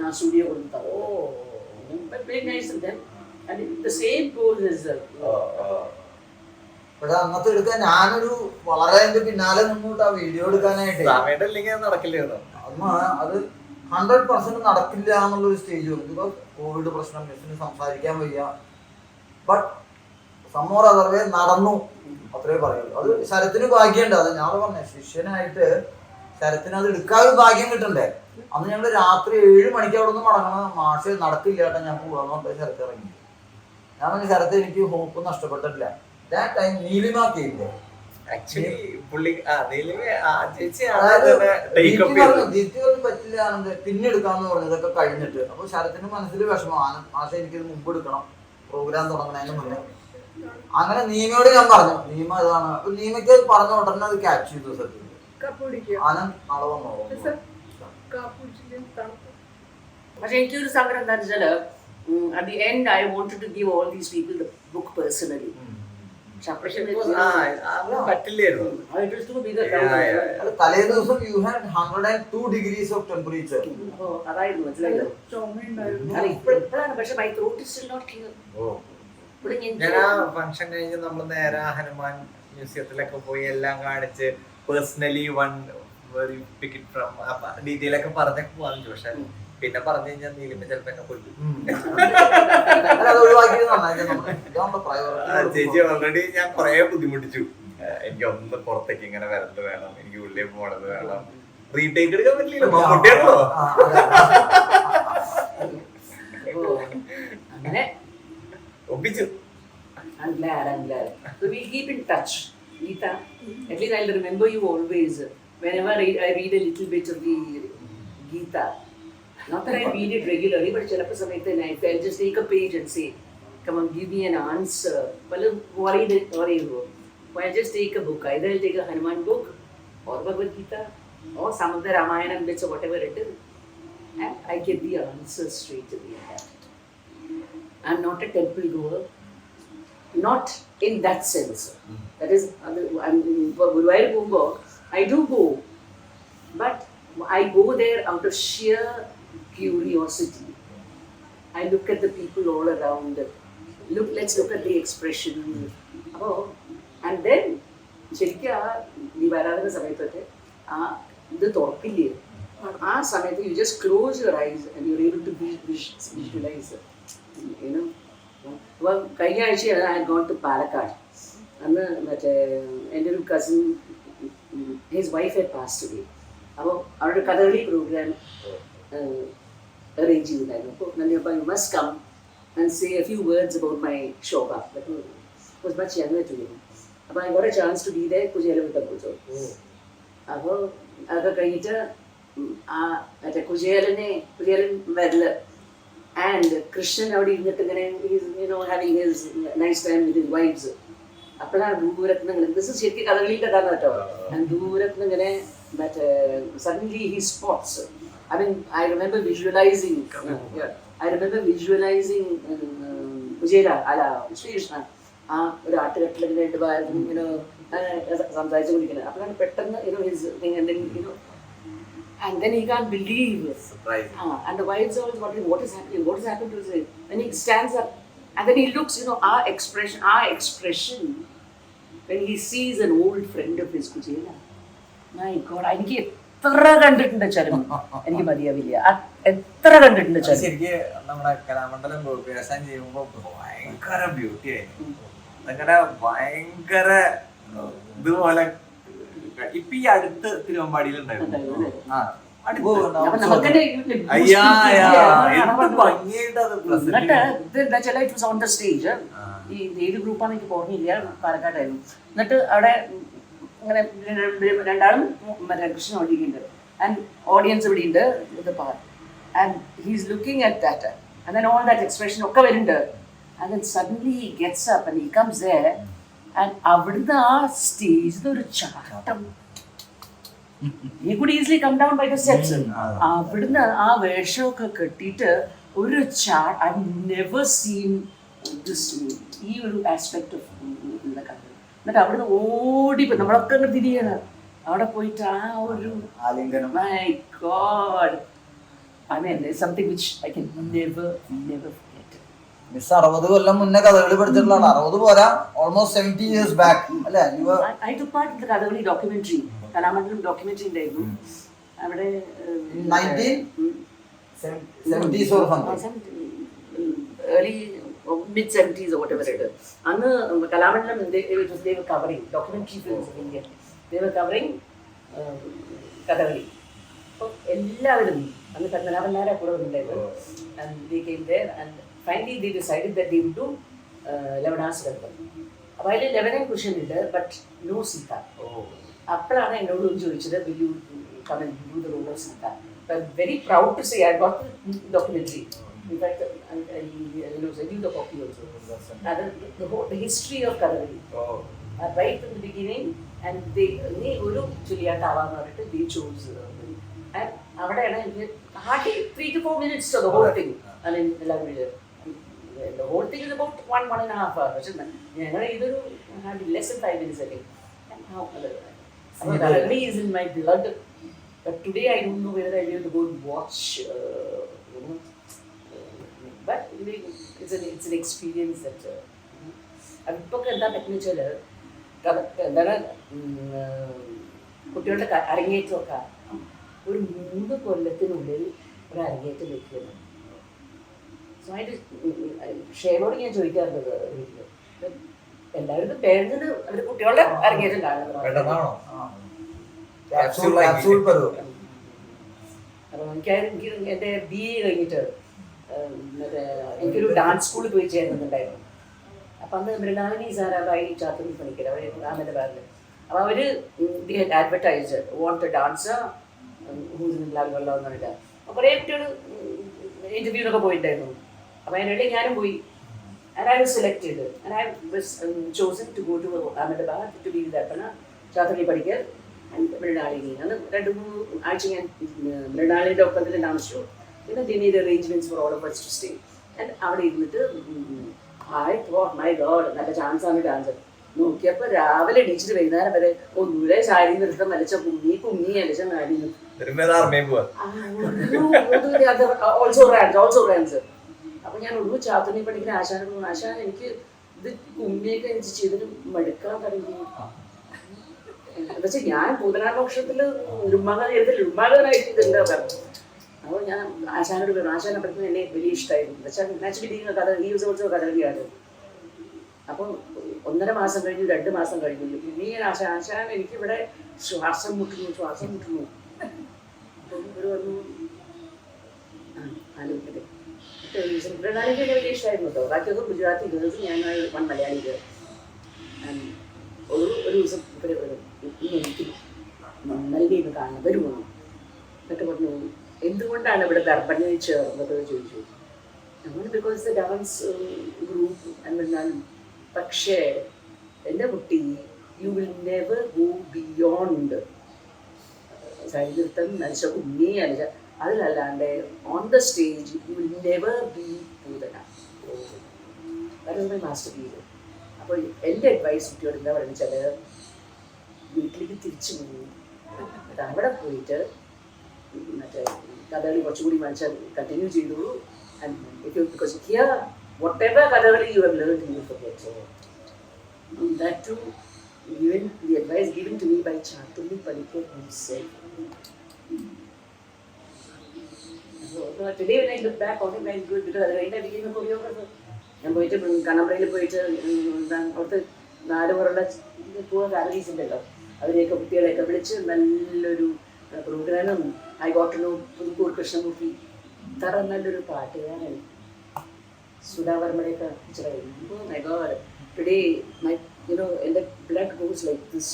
[SPEAKER 2] ആ സ്റ്റുഡിയോ കൊടുത്തത്. Very nice of them and the same pose is
[SPEAKER 3] പക്ഷെ അന്നത്തെ എടുക്കാൻ ഞാനൊരു വളരെ എന്റെ പിന്നാലെ നിന്നിട്ട് ആ വീഡിയോ എടുക്കാനായിട്ട്
[SPEAKER 1] നടക്കില്ലായിരുന്നു.
[SPEAKER 3] അന്ന് അത് 100% നടക്കില്ല എന്നുള്ളൊരു സ്റ്റേജ് വന്നു. ബിക്കോസ് കോവിഡ് പ്രശ്നം, മിസ്സിന് സംസാരിക്കാൻ വയ്യ. ബട്ട് സമ്മോർ അതർവേ നടന്നു, അത്രേ പറയുള്ളൂ. അത് ശരത്തിന് ഭാഗ്യമുണ്ട്. അത് ഞാൻ പറഞ്ഞ ശിഷ്യനായിട്ട് ശരത്തിന് അത് എടുക്കാൻ ഒരു ഭാഗ്യം കിട്ടണ്ടേ. അന്ന് ഞങ്ങൾ രാത്രി 7 മണിക്ക് അവിടെ നിന്ന് മടങ്ങണം. മാഷ് നടക്കില്ല കേട്ടോ, ഞാൻ പോകാന്ന് പറഞ്ഞിട്ട് ശരത്ത് ഇറങ്ങി. ഞാൻ പറഞ്ഞ ശരത്ത് എനിക്ക് ഹോപ്പ് നഷ്ടപ്പെട്ടിട്ടില്ല. ദാറ്റ് ടൈം നീലിമ കേട്ടില്ലേ
[SPEAKER 1] ആക്ച്വലി പുള്ളി
[SPEAKER 3] പറ്റില്ല പിന്നെ എടുക്കാന്ന് പറഞ്ഞതൊക്കെ കഴിഞ്ഞിട്ട്. അപ്പൊ ശരത്തിന് മനസ്സിൽ വിഷമമാണ്, മാഷെ എനിക്കിത് മുമ്പ് എടുക്കണം, പ്രോഗ്രാം തുടങ്ങണതിന് മുന്നേ. അങ്ങനെ നീമയോട് ഞാൻ പറഞ്ഞു, നീമ ഇതാണ്. അപ്പൊ നീമയ്ക്ക് പറഞ്ഞ ഉടനെ അത് ക്യാച്ച് ചെയ്തു. സത്യം ആനന്ദ് നാളെ വന്നോ.
[SPEAKER 2] പക്ഷെ എനിക്കൊരു സങ്കടം എന്താ വെച്ചാല് at the end I wanted to give all these people the book personally.
[SPEAKER 1] പറ്റില്ലായിരുന്നു.
[SPEAKER 3] തലേ ദിവസം you had 102 degrees of temperature.
[SPEAKER 2] അതായിരുന്നു മനസ്സിലായത്. ഇപ്പോഴാണ് പക്ഷെ my throat is still not clear.
[SPEAKER 1] ഞാൻ ആ ഫംഗ്ഷൻ കഴിഞ്ഞ് നമ്മൾ നേരെ ഹനുമാൻ മ്യൂസിയത്തിലൊക്കെ പോയി എല്ലാം കാണിച്ച് പേഴ്സണലി ഡീറ്റെയിൽ ഒക്കെ പറഞ്ഞൊക്കെ പോവാന്ന്. പക്ഷെ പിന്നെ പറഞ്ഞു കഴിഞ്ഞാൽ നീലിമ ചിലപ്പോ എന്നെ കൊല്ലും. ചേച്ചി ഓൾറെഡി ഞാൻ കൊറേ ബുദ്ധിമുട്ടിച്ചു. എനിക്ക് ഒന്ന് പുറത്തേക്ക് ഇങ്ങനെ വരേണ്ടത് വേണം, എനിക്ക് ഉള്ളിൽ പോണത് വേണം, റീടേക്ക് എടുക്കാൻ പറ്റില്ലല്ലോ, മമ്മൂട്ടിയാണല്ലോ. ഒപ്പിച്ചു.
[SPEAKER 2] I'm glad. So we'll keep in touch, Geeta. At least I'll remember you always. Whenever I read a little bit of the Geeta. Not that I read it regularly, but I'll just take a page and say, come on, give me an answer. Well, worry. Well, I'll just take a book. Either I'll take a Hanuman book or Bhagavad Gita or some of the Ramayana bits or whatever it is. And I get the answer straight away. I'm not a temple goer. Not in that sense. That is, I do go. But I go there out of sheer curiosity. I look at the people all around. Let's look at the expression. And then, you just close your eyes and you're able to visualize it. You know? Well, I had gone to Palakkad. And my cousin, his wife had passed away. Our Kathakali program arranged with that. You must come and say a few words about my Shobha. That was much younger to me. അപ്പോൾ I got a chance to be the Kuchela വിട്ടപ്പോൾ. അപ്പോൾ അതൊക്കെ കഴിഞ്ഞിട്ട് ആ മറ്റേ കുചേലൻ വരല് and Krishnan അവിടെ ഇരുന്നിട്ട് ഇങ്ങനെ having his nice time with his wives. അപ്പോഴാണ് ദൂരത്തുനിന്ന് ഇങ്ങനെ, ദിസ് ശരിക്കും കഥകളിയുടെ കഥ കേട്ടോ, ദൂരത്തുനിന്ന് ഇങ്ങനെ മറ്റേ suddenly he spots. I mean, I remember visualizing Vijayla, ala, Srikrishna, ഒരു ആട്ടുകെട്ടിലിങ്ങനെ ഇങ്ങനെ സംസാരിച്ചു കൊണ്ടിരിക്കുന്നത്. അപ്പോഴാണ് പെട്ടെന്ന് his thing, and then and then he can't believe it. And the wives are always wondering what is happening to him. When he stands up and then he looks, our expression when he sees an old friend of his, Kujela. My God, എനിക്ക് എത്ര കണ്ടിട്ടുണ്ട് ചരമം, എനിക്ക് മതിയാവില്ല, എത്ര കണ്ടിട്ടുണ്ട് ചരമം.
[SPEAKER 1] ശരിക്ക് നമ്മുടെ കലാമണ്ഡലം വ്യവസായം ചെയ്യുമ്പോ ഭയങ്കര ബ്യൂട്ടി ആയിരുന്നു. അങ്ങനെ ഭയങ്കര ഇതുപോലെ ഇപ്പൊ ഈ അടുത്ത് തിരുവമ്പാടിയിലുണ്ടായിരുന്നു.
[SPEAKER 2] It was on the stage. ഈ ഏത് ഗ്രൂപ്പാന്ന് എനിക്ക് ഓർമ്മയില്ല, പാലക്കാട്ടായിരുന്നു. എന്നിട്ട് അവിടെ ഇങ്ങനെ രണ്ടാളും കൃഷ്ണൻ ഓടിക്കുന്നുണ്ട് ആൻഡ് ഓഡിയൻസ് ഇവിടെ ഉണ്ട് and he's looking at that and then all that expression ഒക്കെ വരുന്നുണ്ട്. And then suddenly he gets up and he comes there and അവിടുന്ന് ആ സ്റ്റേജിൽ ഒരു ചാട്ടം. He could easily come down by the steps. അവിടുന്ന് ആ വേഷമൊക്കെ കെട്ടിയിട്ട് ഒരു I've never seen this, ഈ ഒരു ആസ്പെക്ട് ഓഫ് കഥ. എന്നിട്ട് അവിടുന്ന് ഓടിപ്പോ നമ്മളൊക്കെ അങ്ങ് തിരിയണം അവിടെ പോയിട്ട് ആ ഒരു my God, I mean there's something which I can never forget.
[SPEAKER 3] Miss 60 കൊല്ലം മുന്നേ കഥകളി പഠിച്ചിട്ടുള്ള 60 പോരാ, ഓൾമോസ്റ്റ് 70 years back അല്ലേ?
[SPEAKER 2] I took part in the Kathakali documentary, Kalamandalam documentary ഉണ്ടായിരുന്നു അവിടെ.
[SPEAKER 3] 1970s or something,
[SPEAKER 2] early mid-70s or whatever it is. അന്ന് Kalamandalam they were covering documentary films of India. They were covering Kathakali. അപ്പോൾ എല്ലാവരും അന്ന് പത്മനാഭനാരാ കൂടെ ഉണ്ടായിരുന്നു. And they came there and finally they decided that they would do ലവണാസ് ഗർഭം. അപ്പോൾ അതിൽ 11 cushion ഉണ്ട്, ബട്ട് നോ സീത. അപ്പോഴാണ് എന്നോട് ചോദിച്ചത്, will you come and do the role of Sita? I'm very proud to say I got the documentary. In fact, I sent you the copy also. The history of Kathakali. Right from the beginning, and they oru chuliyatava nu parayittu they chose. And avadeyana എനിക്ക് hardly 3 to 4 minutes to the whole thing. I mean, the whole thing is about 1.5 hours. ഞങ്ങൾ ഇതൊരു hardly less than 5 minutes again. And how Kathakali is in my blood, but today I don't know whether I will to go and watch. But it's an experience that. ഇപ്പോൾ എന്താ പറ്റുന്ന വെച്ചാൽ എന്താണ് കുട്ടികളുടെ അരങ്ങേറ്റമൊക്കെ ഒരു 3 കൊല്ലത്തിനുള്ളിൽ ഒരു അരങ്ങേറ്റം വെക്കുന്നത്. സോ അതിൻ്റെ ഷെയറോട് ഞാൻ ചോദിക്കാറുണ്ട് വീട്ടിൽ, എല്ലാവരും പേരൻസിന് അവർ കുട്ടികളുടെ അരങ്ങേറ്റം കാണുന്നത്. അപ്പോൾ എനിക്ക് എൻ്റെ BA കഴിഞ്ഞിട്ട് മറ്റേ എനിക്കൊരു ഡാൻസ് സ്കൂളിൽ പോയി ചേരുന്നുണ്ടായിരുന്നു. അപ്പം അന്ന് മൃണാലിനി സാറായി ചാത്തുണ്ണി പണിക്കർ അവർ അഹമ്മദാബാദിൽ. അപ്പോൾ അവർ advertise want dancer whose in ലാൽവെള്ളം എന്ന് പറഞ്ഞിട്ട്. അപ്പോൾ കുറേ കുട്ടികൾ ഇൻ്റർവ്യൂവിനൊക്കെ പോയിട്ടുണ്ടായിരുന്നു. അപ്പോൾ അതിനിടയിൽ ഞാനും പോയി. And I was selected, and I was chosen to go to Ahmedabad to be with Arpana, Chathani Padikkar and Mrinalini. And 2-3 ആഴ്ച ഞാൻ മൃണാലിനിയുടെ ഒപ്പത്തിൽ താമസിച്ചു. പിന്നെ they made arrangements for all of us to stay. And അവിടെ ഇരുന്നിട്ട് I thought, my God, നല്ല ചാൻസാണ് dance. നോക്കിയപ്പോൾ രാവിലെ എണീച്ചിട്ട് വൈകുന്നേരം വരെ ഒന്നുകൂടെ സാരി നിർത്തം വലിച്ച കുമ്മി അലച്ച നാടി ഓൾസോ റാൻസ്. അപ്പോൾ ഞാൻ ഒരു ചാത്തുണ്ണി പഠിക്കുന്ന ആശാനോട്, ആശാൻ എനിക്ക് ഇത് കുമ്മിയൊക്കെ എനിക്ക് ചെയ്തിട്ട് മടുക്കാൻ തുടങ്ങി. എന്താ വെച്ചാൽ ഞാൻ പൂതനാമോക്ഷത്തിൽ ഉമ്മാകനായിട്ട് ഇതുണ്ട് പറഞ്ഞു. അപ്പോൾ ഞാൻ ആശാനോട് പറഞ്ഞു, ആശാനെ പഠിക്കുന്ന എന്നെ വലിയ ഇഷ്ടമായിരുന്നു. എന്താ വെച്ചാൽ നാച്ചുറലി കഥ ഈ ഓൾസോ കഥകളിയാണ്. അപ്പം 1.5 മാസം കഴിഞ്ഞു, 2 മാസം കഴിഞ്ഞു. പിന്നെ ഞാൻ ആശാൻ എനിക്കിവിടെ ശ്വാസം മുട്ടുന്നു. അപ്പം ഒരു വന്നു ആലോചിക്കട്ടെ. മൃണാലിക്ക് വലിയ ഇഷ്ടമായിരുന്നു കേട്ടോ. ബാക്കിയൊക്കെ ഗുജറാത്തി ഗേൾസ്, ഞാൻ 1 മലയാളി ഗേൾ. ഒരു ദിവസം ഇവര് എനിക്ക് നൽകിയെന്ന് കാണാൻ വരുമോ എന്നിട്ട് പറഞ്ഞു എന്തുകൊണ്ടാണ് ഇവിടെ ദർപ്പണയിൽ ചേർന്നത് ചോദിച്ചു. നമ്മൾ ബിക്കോസ് ദ ഡാൻസ് ഗ്രൂപ്പ് എന്നാലും പക്ഷേ എൻ്റെ കുട്ടി you will never go beyond സംഗീതം നശ ഉണ്ണി അല്ല അതിലല്ലാണ്ട് on the stage you will never be Poothana. That is my masterpiece. അപ്പോൾ എൻ്റെ അഡ്വൈസ് കുട്ടിയോട് എന്താ പറയുക വെച്ചാൽ വീട്ടിലേക്ക് തിരിച്ചു പോകും, അവിടെ പോയിട്ട് മറ്റേ കഥകളി കുറച്ചുകൂടി മനസ്സിൽ കണ്ടിന്യൂ ചെയ്തോളൂ. Because here whatever Kathakali you have learn you forget. So that to given the advice given to me by Chatulli Padikkar himself. So today when I look back on it, I'm good because I became a choreographer. ഞാൻ പോയിട്ട് കണ്ണമ്പ്രയിൽ പോയിട്ട് അവിടുത്തെ നാടുപോലുള്ള പൂവ families ഉണ്ടല്ലോ അവരെയൊക്കെ കുട്ടികളെയൊക്കെ വിളിച്ച് നല്ലൊരു പ്രോഗ്രാമും I got to know Puthukkoor Krishnamoorthy ഇത്ര നല്ലൊരു പാട്ടുകാരൻ സുധാവർമ്മയുടെയൊക്കെ പിക്ചറായിരുന്നു. My God today my and the blood goes like this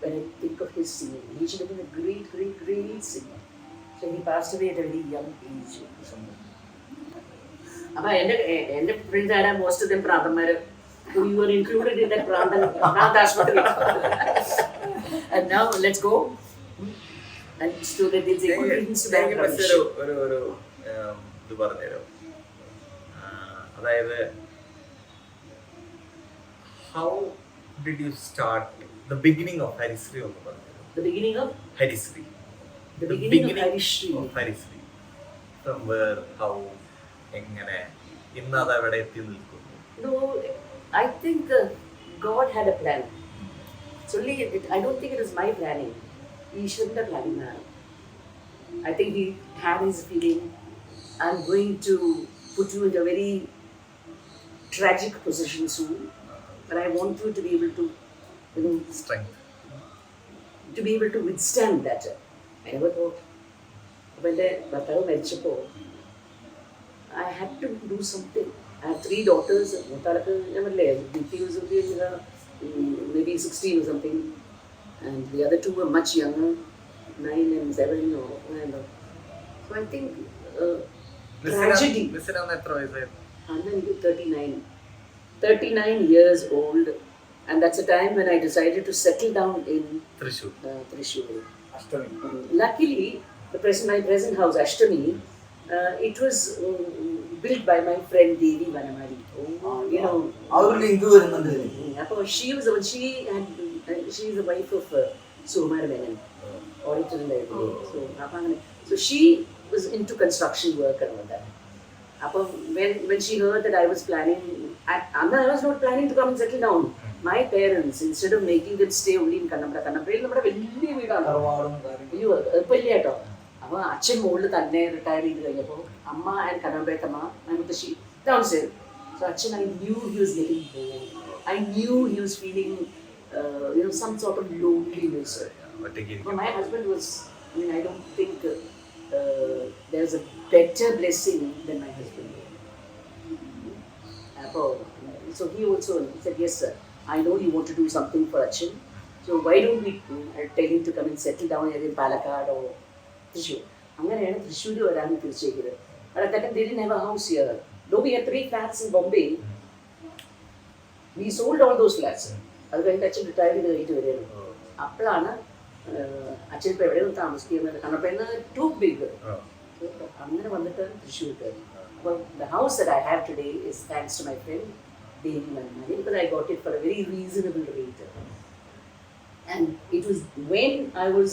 [SPEAKER 2] when I think of his singing. He should have been a great, great, great singer. So he passed away at a very young age. But and the friends are most of them Prantamar. So you were included in that Prantam. Now that's what it is. And now let's go. And so that they'll say, good things to that
[SPEAKER 1] ഒരു ഇത് പറഞ്ഞുതരോ, അതായത് how did you start the beginning of Harisri ഒന്ന് പറഞ്ഞുതരോ?
[SPEAKER 2] The beginning of
[SPEAKER 1] Harisri.
[SPEAKER 2] the beginning of Harisri.
[SPEAKER 1] Of Harisri. From where, how, എങ്ങനെ ഇന്ന് അത് എവിടെ എത്തി നിൽക്കുന്നു?
[SPEAKER 2] No, I think God had a plan. It's only, I don't think it was my planning. He shouldn't have planned that. I think he had his feeling, I'm going to put you in a very tragic position soon, but I want you to be able to,
[SPEAKER 1] Strength.
[SPEAKER 2] to be able to withstand that. I never thought. When the Bhatavu Merichappo, I had to do something. I have 3 daughters. Diti was maybe 16 or something, and the other 2 were much younger, 9 and 7 or whatever. So I think tragedy.
[SPEAKER 1] Listen on എത്ര വയസ്സായിരുന്നു?
[SPEAKER 2] And then 39 years old, and that's a time when I decided to settle down in
[SPEAKER 1] Thrissur.
[SPEAKER 2] Thrissur. Luckily, my present house, Ashtami, it was built by my friend Devi Vanamari. You know,
[SPEAKER 3] ആ ഒരു link വരുന്നുണ്ട് ഇതിന്.
[SPEAKER 2] she is the wife of Sumar Menon, auditor in the so she was into construction work and all that. When she heard that I was planning, I was not planning to come and settle down. My parents, instead of making them stay only in Kannamprayil നമ്മുടെ വലിയ വീടാണ്. അയ്യോ എളുപ്പമില്ല കേട്ടോ. അപ്പോൾ അച്ഛൻ മുകളിൽ തന്നെ retire ചെയ്ത് കഴിഞ്ഞപ്പോൾ അമ്മ ആൻഡ് കണ്ണമ്പ്രയത്തമ്മ മുത്തശ്ശി ഡൗൺ സ്റ്റെയർ. So അച്ഛൻ I knew he was getting bored. I knew he was feeling some sort of loneliness. But my husband was, I don't think there's a better blessing than my husband. So he also said, yes sir, I know you want to do something for Achin, so why don't we tell him to come and settle down either in Palakkad or Thrissur. അങ്ങനെയാണ് തൃശ്ശൂർ വരാൻ തീർച്ചയായത്. But at that time they didn't have a house here. Though we had 3 flats in Bombay, we sold all those flats. അത് കഴിഞ്ഞിട്ട് അച്ഛൻ retire ചെയ്ത് കഴിഞ്ഞിട്ട് വരികയാണ്. അപ്പോഴാണ് അച്ഛൻ ഇപ്പോൾ എവിടെയൊന്നും താമസിക്കുന്നത്, കാരണം അപ്പോൾ ഇന്ന് ടു ബിഗ്. അങ്ങനെ വന്നിട്ട് തൃശ്ശൂർ കയറി. അപ്പോൾ the house that I have today is thanks to my friend Devi Vanamari, because I got it for a very reasonable rate. And it was when I was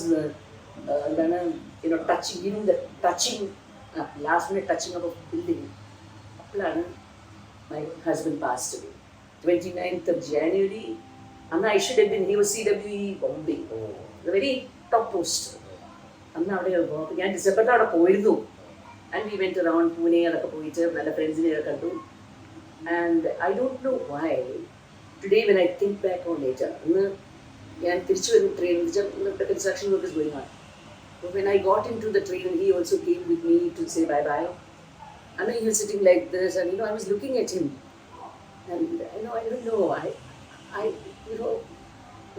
[SPEAKER 2] touching, last minute touching of a building, my husband passed away. 29th of January, and I should have been, he was CWE Bombay, the very top post. അന്ന് അവിടെ ഞാൻ ഡിസംബറിൽ അവിടെ പോയിരുന്നു. And we went around Pune, അതൊക്കെ പോയിട്ട് നല്ല ഫ്രണ്ട്സിനെയൊക്കെ കണ്ടു. And I don't know why, today when I think back on later, അന്ന് ഞാൻ തിരിച്ചു വരുന്ന train, construction work is going on. But when I got into the train, he also came with me to say bye-bye. And then he was sitting like this, and I was looking at him. And I don't know,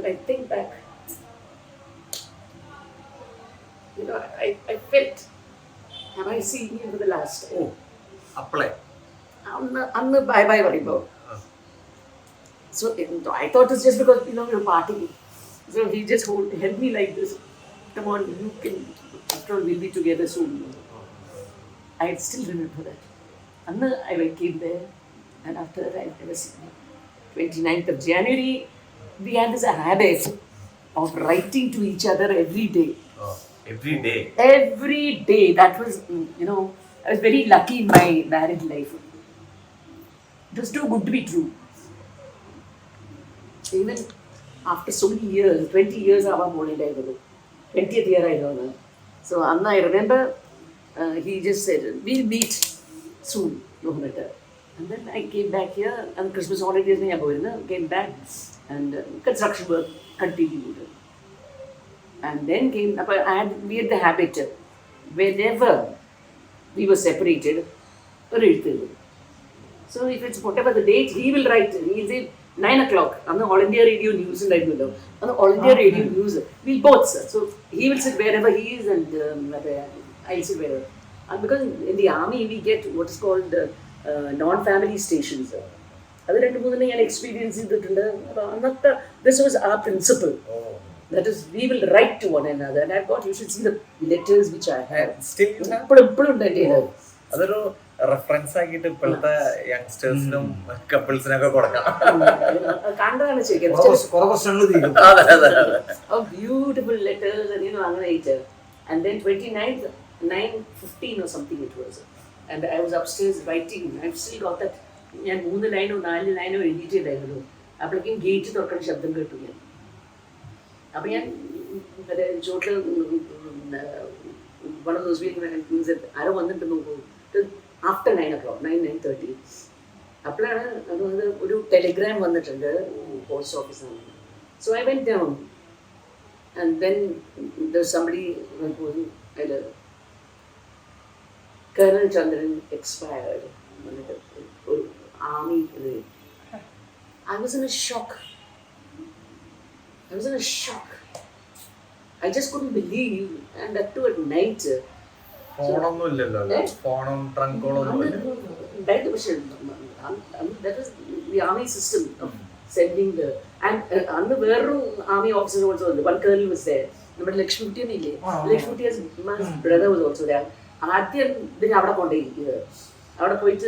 [SPEAKER 2] But I think back, I felt, have I seen you for the last time?
[SPEAKER 1] ഓ അപ്പളേ
[SPEAKER 2] അന്ന് bye bye പറയുമ്പോൾ so I thought it's just because we're partying. So he just held me like this. Come on, you can. After all, we'll be together soon. I still remember that. And I came there, and after that, I was 29th of January. We had this habit of writing to each other every day.
[SPEAKER 1] Every day
[SPEAKER 2] Every day. That was, I was very lucky in my married life. It was too good to be true. Even after so many years, 20 years I was born in 20th year I know. So Anna, I remember he just said, we'll meet soon, no matter. And then I came back here, and Christmas holidays I came back, and construction work continued. And then we had the habit, whenever we were separated, so if it's whatever the date, he will write, he'll say 9 o'clock, on the All India Radio News, and I will on the All India Radio News, we'll both, sir. So he will sit wherever he is, and I'll sit wherever. And because in the army, we get what is called non-family stations. അത് 2-3 ഞാൻ experience ചെയ്തിട്ടുണ്ട്. അപ്പോൾ അന്നത്തെ this was our principle. That is, we will write to one another. And I thought you should see the letters which I have. ഇപ്പോഴും ഉണ്ട് എൻ്റെ കയ്യിൽ.
[SPEAKER 1] അതൊരു റെഫറൻസ് ആക്കിയിട്ട് ഇപ്പോഴത്തെ യങ്സ്റ്റേഴ്സിനും കപ്പിൾസിനൊക്കെ കൊടുക്കാം.
[SPEAKER 2] കണ്ടതാണ് ശരിക്കും.
[SPEAKER 3] കുറെ പ്രശ്നങ്ങൾ തീരും.
[SPEAKER 2] Beautiful letters and അങ്ങനെ അയച്ചു. And then 29th, 9:15 or something it was. And I was upstairs writing. I've still got that. ഞാൻ 3 ലൈനോ 4 ലൈനോ എഴുതിയിട്ടുണ്ടായിരുന്നു. അപ്പോഴേക്കും ഗേറ്റ് തുറക്കുന്ന ശബ്ദം കേട്ടു ഞാൻ. അപ്പം ഞാൻ ചോട്ടിൽ one of those weeks ആരോ വന്നിട്ട് നോക്കൂ. After 9 o'clock, 9:30. അപ്പോഴാണ് അത് ഒരു ടെലിഗ്രാം വന്നിട്ടുണ്ട് പോസ്റ്റ് ഓഫീസിൽ. So I went down, and then there's somebody Colonel Chandran expired. Army. I was in a shock. I just couldn't believe, and that too at night.
[SPEAKER 1] ഫോണൊന്നും ഇല്ലല്ലോ, ഫോണും ട്രങ്കോളൊന്നും ഇല്ല.
[SPEAKER 2] That was the army system of sending the. And അന്ന് വേറൊരു army officer also was there. One colonel was there. നമ്മുടെ ലക്ഷ്മിക്കുട്ടി ഇല്ലേ, ലക്ഷ്മിക്കുട്ടി's brother was also there. ആദ്യം ഇതിന് അവിടെ കൊണ്ടേയിരിക്കുന്നത്. അവിടെ പോയിട്ട്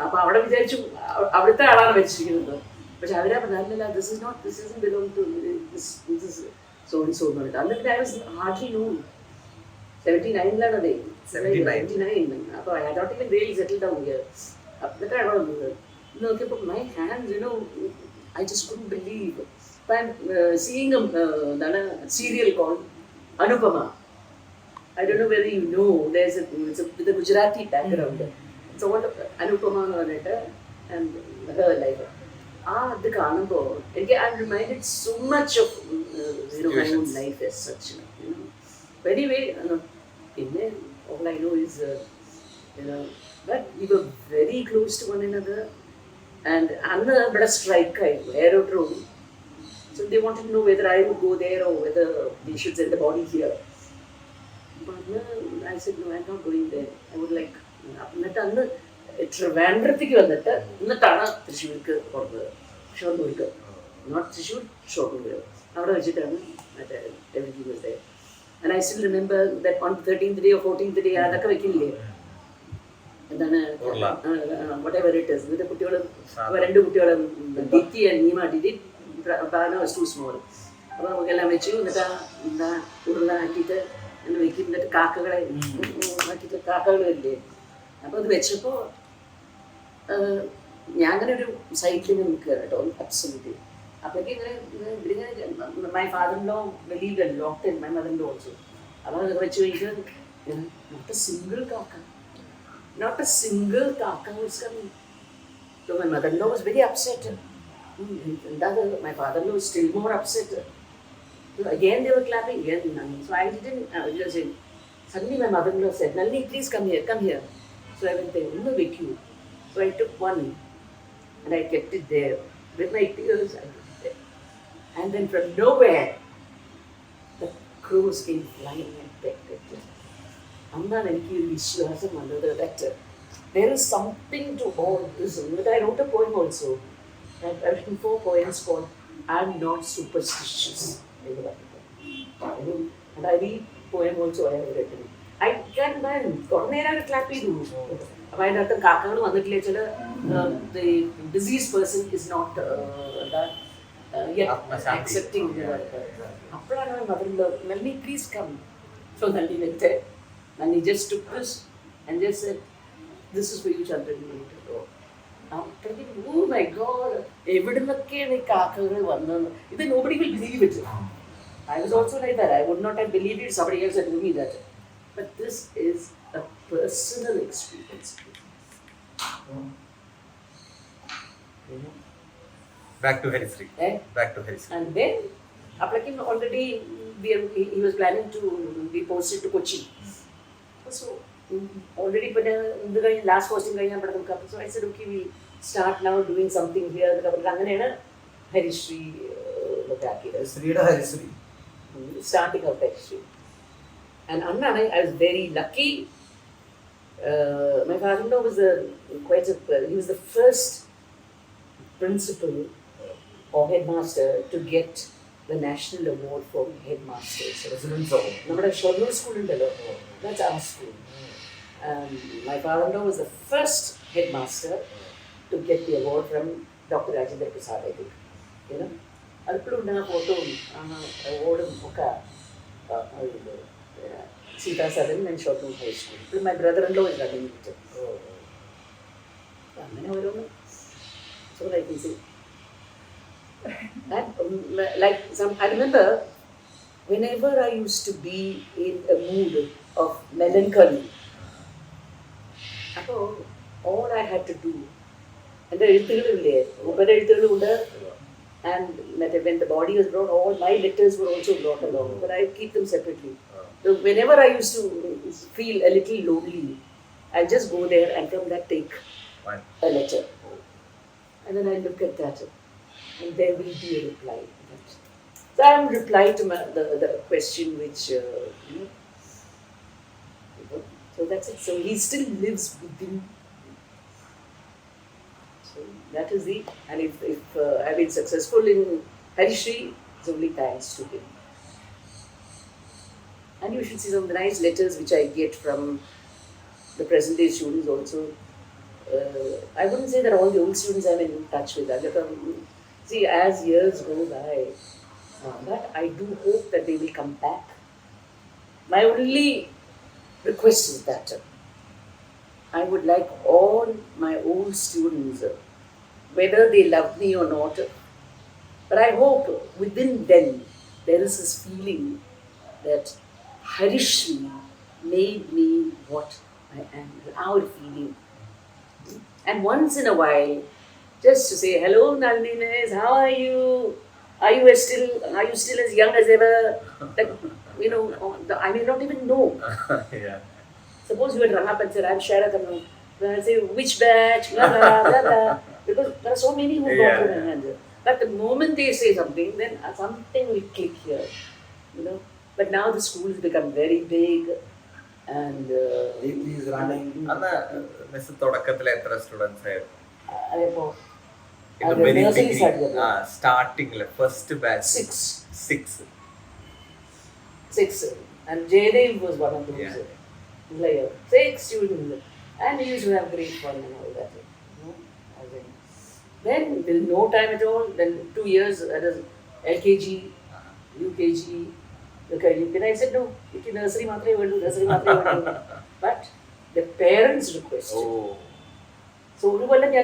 [SPEAKER 2] അപ്പൊ അവിടെ വിചാരിച്ചു അവിടുത്തെ ആളാണ് വെച്ചിരിക്കുന്നത്. പക്ഷെ അവരാ പറഞ്ഞില്ല, this isn't belong to this is so and so. അന്നിട്ട് I was hardly known. 79ലാണ് അതെ, 79. അപ്പൊ I had not even really settled down here. എന്നിട്ടാണ് വന്നത്. നോക്കിയപ്പോൾ my hands, I just couldn't believe. I'm seeing a serial called Anupama. I don't know whether you know, it's with a Gujarati background. It's all Anupama and her life. അത് കാണുമ്പോൾ എനിക്ക് I'm reminded so much of my own life as such. Anyway, പിന്നെ all I know is but we were very close to one another. And അന്ന് ഇവിടെ strike ആയിരുന്നു, aerodrome. So they wanted to know whether I would go there or whether they should send the body here. But I said, no, I'm not going there. I would like. എന്നിട്ട് അന്ന് ട്രിവാൻഡ്രത്തേക്ക് വന്നിട്ട് എന്നിട്ടാണ് തൃശ്ശൂർക്ക് പോകുന്നത്, ഷൊർണൂർക്ക്. Not Thrissur, Shoranur. അവിടെ വെച്ചിട്ടാണ് മറ്റേ everything was there. And I still remember that on 13th day or 14th day അതൊക്കെ വെക്കില്ലേ, എന്താണ് whatever it is. എന്നിട്ട് കുട്ടികൾ 2 കുട്ടികൾ ദിത്തി and Neema DD. Bana was too small. അപ്പോൾ നമുക്കെല്ലാം വെച്ചു. എന്നിട്ട് എന്താ ഉരുള ആക്കിയിട്ട് അങ്ങനെ വെക്കും. എന്നിട്ട് കാക്കകളെ ആക്കിയിട്ട് കാക്കകളില്ലേ. അപ്പോൾ അത് വെച്ചപ്പോൾ ഞാൻ അങ്ങനെ ഒരു സൈറ്റിൽ നിൽക്കുക കേട്ടോ, അബ്സല്യൂട്ട്ലി. അപ്പോഴേക്കും ഇങ്ങനെ മൈ ഫാദറിൻ്റെ വെളിയിൽ ലോക്ക്ഡ് ഇൻ, മൈ മദറിൻ്റെ ഓൾസോ. അപ്പോൾ അത് വെച്ച് കഴിഞ്ഞിട്ട് not a single kaka was coming. So my mother-in-law was very upset. My father-in-law was still more upset. So again they were clapping, again. So I didn't. Suddenly my mother-in-law said, "Nalini, please come here." So I went there. No vacuum. So I took one and I kept it there with my tears. I kept it there. And then from nowhere, the crows came flying and pecked at it. അന്നാണ് എനിക്ക് ഒരു വിശ്വാസം വന്നത് that there is something to all this. But I wrote a poem also. I've written 4 poems called I'm Not Superstitious. And I read poem also I have written. I can man, കുറേ നേരം clap ചെയ്തു. അപ്പോൾ അതിനകത്ത് കാക്കകൾ വന്നിട്ടില്ല ചില the diseased person is not yet accepting. അപ്പോഴാണ് മദറിൻ്റെ Nalini please come. So Nalini went there and he just took this and just said this is for you Chandran. Oh my God, എവിടെ നിന്നൊക്കെയാണ് ഈ കാക്കകൾ വന്നത്? ഇത് nobody will believe it. I was also like that. I would not have believed it. Somebody else had told me that. But this is a personal experience. You know?
[SPEAKER 1] Back to Harisri.
[SPEAKER 2] Eh?
[SPEAKER 1] Back to Harisri.
[SPEAKER 2] And then, Aplakin already, he was planning to be posted to Kochi. So, already put the last posting going on. So I said, okay, we'll start now doing something here. Harisri.
[SPEAKER 3] ശ്രീയുടെ Harisree
[SPEAKER 2] Starting of Harisri. And Anna, I was very lucky. My father-in-law was he was the first principal or headmaster to get the national award for headmasters.
[SPEAKER 3] Residence ആവും
[SPEAKER 2] നമ്മുടെ Shoranur school ഉണ്ടല്ലോ, that's our school. My father-in-law was the first headmaster to get the award from Dr. Rajendra Prasad, I think. You know, അതിപ്പോഴും ഉണ്ട് ആ ഫോട്ടോയും അവാർഡും ഒക്കെ. Sita Southern and Shortwood High School. My brother-in-law is running it. അങ്ങനെ ഓരോന്ന്. So I can say. And like I remember whenever I used to be in a mood of melancholy, all I had to do, and the and when the body was brought, all my letters were also brought along, but I keep them separately. So whenever I used to feel a little lonely, I'll just go there and from that take a letter. And then I look at that and there will be a reply. So I am reply to the question which, so that's it. So he still lives within. So that is it. And if I've been successful in Harisri, it's only thanks to him. And you should see some of the nice letters which I get from the present day students also. I wouldn't say that all the old students I'm in touch with. See, as years go by, but I do hope that they will come back. My only request is that I would like all my old students, whether they love me or not, but I hope within them there is this feeling that Harisri made me what I am, our feeling. And once in a while, just to say, hello Nalini, how are you? Are you still as young as ever? Like, you know, I may not even know.
[SPEAKER 1] Yeah.
[SPEAKER 2] Suppose you had run up and said, I'm Shaira Kanu. Then I'll say, which batch? Blah, blah, blah, blah. Because there are so many who don't put their hands up. But the moment they say something, then something will click here. You know? But now the school has become very big and
[SPEAKER 3] he's running
[SPEAKER 1] അന്ന് miss തുടക്കത്തിൽ എത്ര students ആയിരുന്നു?
[SPEAKER 2] nursery started.
[SPEAKER 1] സ്റ്റാർട്ടിങ്ങില് first batch
[SPEAKER 2] 6.
[SPEAKER 1] 6.
[SPEAKER 2] And Jaydev was one of those.
[SPEAKER 1] Yeah.
[SPEAKER 2] Like 6 students. And we used to have great fun and all that. You know? Then, with no time at all, then 2 years, that is LKG, UKG. Okay, I said, no, it's nursery matre will do, nursery matre will do. But the parents requested.
[SPEAKER 1] Oh.
[SPEAKER 2] So, we were like,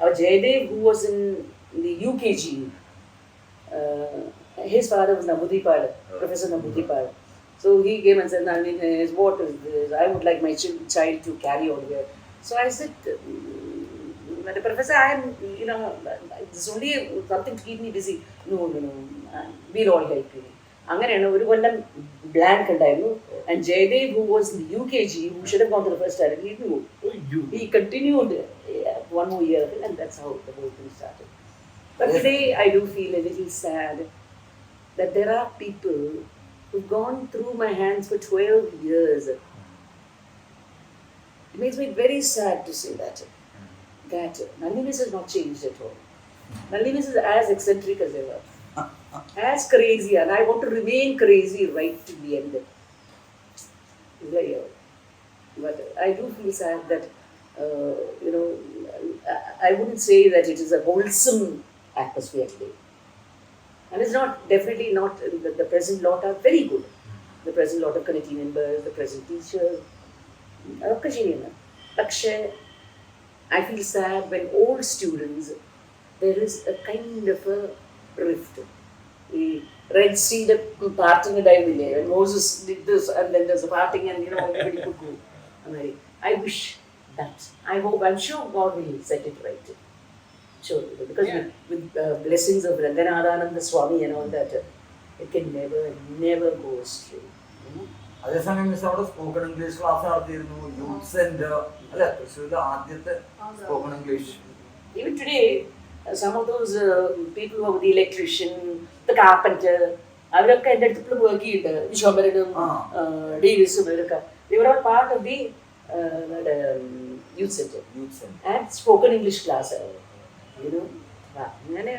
[SPEAKER 2] our Jaydev, who was in the UKG, his father was Nambudipad, Professor Nambudipad. So he came and said, Nalini, what is this? I would like my child to carry on here. So I said, Professor, it's only something to keep me busy. No, we'll all help you. അങ്ങനെയാണ് ഒരു കൊല്ലം blank ഉണ്ടായിരുന്നു. And Jaydev, who was in the UKG, who should have gone to the first time, he continued one more year, and that's how the whole thing started. But today I do feel a little sad that there are people who've gone through my hands for 12 years. It makes me very sad to say that Nalini has not changed at all. Nalini is as eccentric as ever, as crazy, and I want to remain crazy right to the end. But I do feel sad that, I wouldn't say that it is a wholesome atmosphere today. And it's not, definitely not, the present lot are very good. The present lot of committee members, the present teachers, അതൊക്കെ ശരിയാണ്. പക്ഷേ I feel sad when all students, there is a kind of a rift. The Red Sea, the parting time, when Moses did this and then there's a parting and everybody could go. I wish that. I'm sure God will set it right. Sure, because with blessings of Ranganathananda Swami and all that, it can never go astray.
[SPEAKER 3] അതേസമയം miss അവിടെ spoken English class നടത്തിയിരുന്നു, youth centre അല്ലെ, തൃശ്ശൂരിലെ ആദ്യത്തെ spoken English.
[SPEAKER 2] Even today, some of those people who are the electrician, the carpenter, അവരൊക്കെ എൻ്റെ അടുത്ത് ഇപ്പോഴും വർക്ക് ചെയ്യുന്നുണ്ട്. വിശ്വംഭരനും ഡേവിസും ഇവരൊക്കെ, they were all part of the youth center and spoken English class. അങ്ങനെ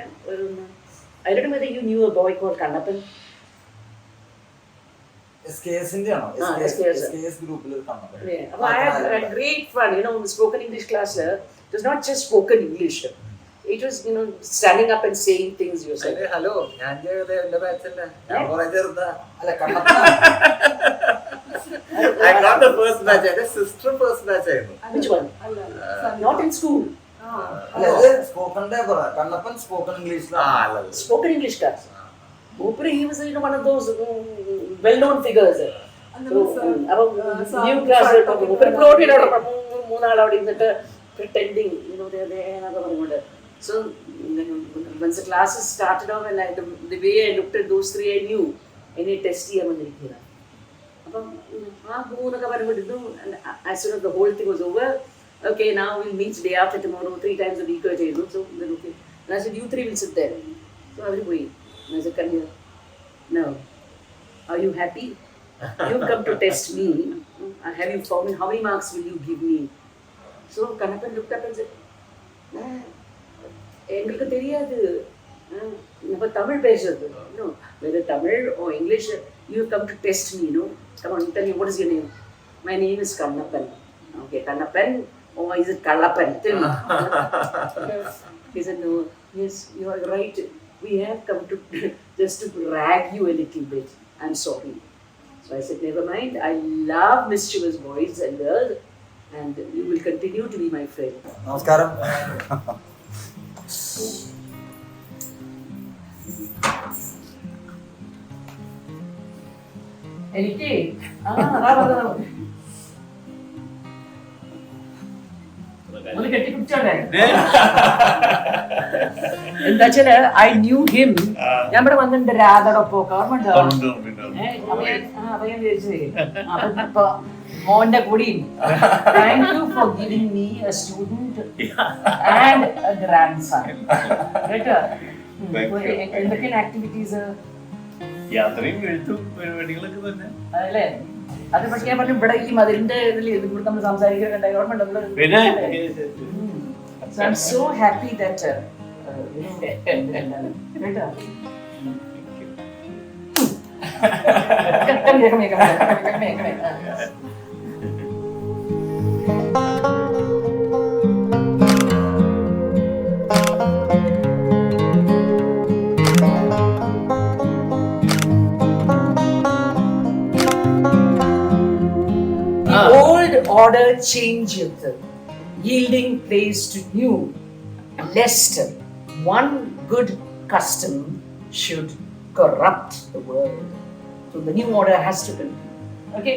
[SPEAKER 2] I don't know whether you knew a boy called Kannapan.
[SPEAKER 3] SKSന്റെ ആണോ? SKS ഗ്രൂപ്പിൽ ഒരു കണ്ടത്.
[SPEAKER 2] I had great fun, the spoken English class. It was not just spoken English. It was, standing up and saying things yourself.
[SPEAKER 1] Hello, ഞാൻ എന്റെ ബാച്ചല്ല, ഞാൻ കുറെ ചെറുതാ.
[SPEAKER 3] അല്ല കണ്ണപ്പന
[SPEAKER 1] I got the first batch. എന്റെ സിസ്റ്റർ ഫസ്റ്റ് ബാച്ച് ആയിരുന്നു.
[SPEAKER 2] Which one? Not in school.
[SPEAKER 3] അല്ല ഇത് സ്പോക്കണിന്റെ കണ്ണപ്പൻ സ്പോക്കൺ ഇംഗ്ലീഷിലാണ്.
[SPEAKER 2] Spoken English class. Upri, he was one of those well-known figures. New class മൂന്നാൾ അവിടെ ഇരുന്നിട്ട് pretending, എന്നൊക്കെ പറഞ്ഞുകൊണ്ട്. So once the classes started off and the way I looked at those three, I knew എന്നെ test ചെയ്യാൻ വന്നിരിക്കുകയാണ്. അപ്പം ആ മൂന്നൊക്കെ പറയുമ്പോഴേക്കും as soon as the whole thing was over, okay, now we'll meet day after tomorrow, 3 times a week ചെയ്യുന്നു. So then okay, and I said, you three will sit there. So അവർ പോയി. And I said, come here. No. Are you happy? You've come to test me. Have you found how many marks will you give me? So Kannapan looked up and said, எங்களுக்கு தெரியாது, நம்ம தமிழ் பேசுறது. No, whether Tamil or English, you have come to test me, Come on, tell me, what is your name? My name is Kannapan. Okay, Kannapan, or is it Kallapan? Tell me. He said, no, yes, you are right. We have come to just to rag you a little bit. I'm sorry. So I said, never mind. I love mischievous boys and girls, and you will continue to be my friend.
[SPEAKER 3] നമസ്കാരം.
[SPEAKER 2] എനിക്ക് ഒന്ന് കെട്ടിപ്പിടിച്ചോട്ടെ. എന്താ വെച്ചാല് I knew him. ഞാൻ ഇവിടെ വന്നിട്ടുണ്ട് രാധടൊപ്പം ഓർമ്മ ഉണ്ടോ? അപ്പൊ ഞാൻ വിചാരിച്ചേ അപ്പൊ മോന്റെ കൂടിയും thank you for giving me a student and a grandson. കേട്ടോ, എന്തൊക്കെയാണ് ആക്ടിവിറ്റീസ്?
[SPEAKER 1] യാത്രയും എഴുത്തും പരിപാടികളൊക്കെ തന്നെ
[SPEAKER 2] അതല്ലേ. അത് പക്ഷേ ഞാൻ പറഞ്ഞു ഇവിടെ ഈ മതിലിന്റെ ഇതിൽ ഇവിടെ നമ്മൾ സംസാരിക്കുന്നുണ്ട്. ഓർമ്മ ഉണ്ടോ? So I'm so happy that കേട്ടോ. Old order changeth, yielding place to new, lest one good custom should corrupt the world. So the new order has to continue. Okay?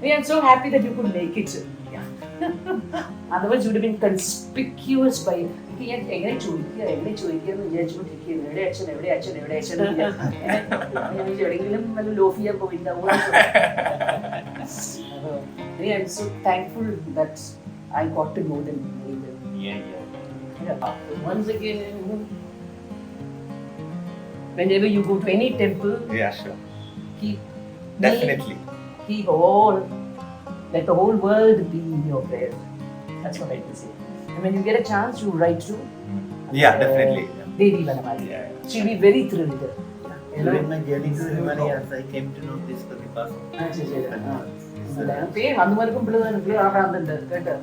[SPEAKER 2] We are so happy that you could make it. Otherwise, you would have been conspicuous by. എങ്ങനെ ചോദിക്കുക എന്ന് വിചാരിച്ചുകൊണ്ടിരിക്കുന്നു. എവിടെ അച്ഛൻ എവിടെയെങ്കിലും വല്ല loaf ചെയ്യാൻ പോയിട്ടുണ്ടാവും. I'm so thankful that I got to know them very well. Yeah. Once again, whenever you go to any temple,
[SPEAKER 1] Yeah, sure.
[SPEAKER 2] keep
[SPEAKER 1] Definitely.
[SPEAKER 2] keep all, let the whole world be in your prayer. That's what I can say. And when you get a chance, you write to
[SPEAKER 1] Yeah, definitely.
[SPEAKER 2] Devi Vanamali.
[SPEAKER 1] Yeah.
[SPEAKER 2] She'll be very thrilled. You know?
[SPEAKER 5] During my journey to Himalayas, I came to know this Pratipasa.
[SPEAKER 2] പേര് വന്നുമാർക്കും പിള്ളേർ ആടാറുണ്ട് കേട്ടോ.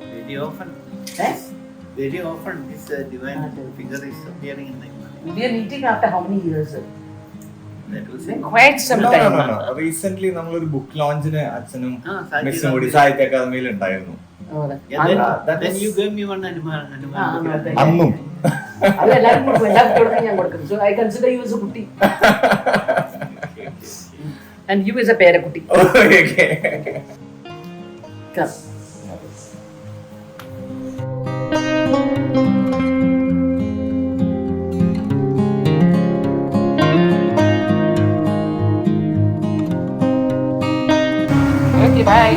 [SPEAKER 5] Very often this divine figure is appearing in the Himalayas.
[SPEAKER 2] We are meeting after how many years?
[SPEAKER 5] That was
[SPEAKER 2] Been
[SPEAKER 5] it.
[SPEAKER 2] quite some
[SPEAKER 1] No,
[SPEAKER 2] time.
[SPEAKER 1] no, no, no. Recently നമ്മളൊരു book ലോഞ്ചിന് അച്ഛനും
[SPEAKER 5] Saji
[SPEAKER 1] മിസ്സും കൂടി
[SPEAKER 5] Ramji.
[SPEAKER 1] സാഹിത്യ അക്കാദമിയിൽ ഉണ്ടായിരുന്നു.
[SPEAKER 5] Yeah, then,
[SPEAKER 1] that
[SPEAKER 5] then
[SPEAKER 1] was-
[SPEAKER 5] you gave me one Hanuman book.
[SPEAKER 1] അന്നും.
[SPEAKER 2] അത് എല്ലാവരും കൊടുക്കും, എല്ലാ കുട്ടികൾക്കും ഞാൻ കൊടുക്കും. So I consider you as a കുട്ടി. And you as a പേരക്കുട്ടി.
[SPEAKER 1] Okay.
[SPEAKER 2] Come. Okay, bye.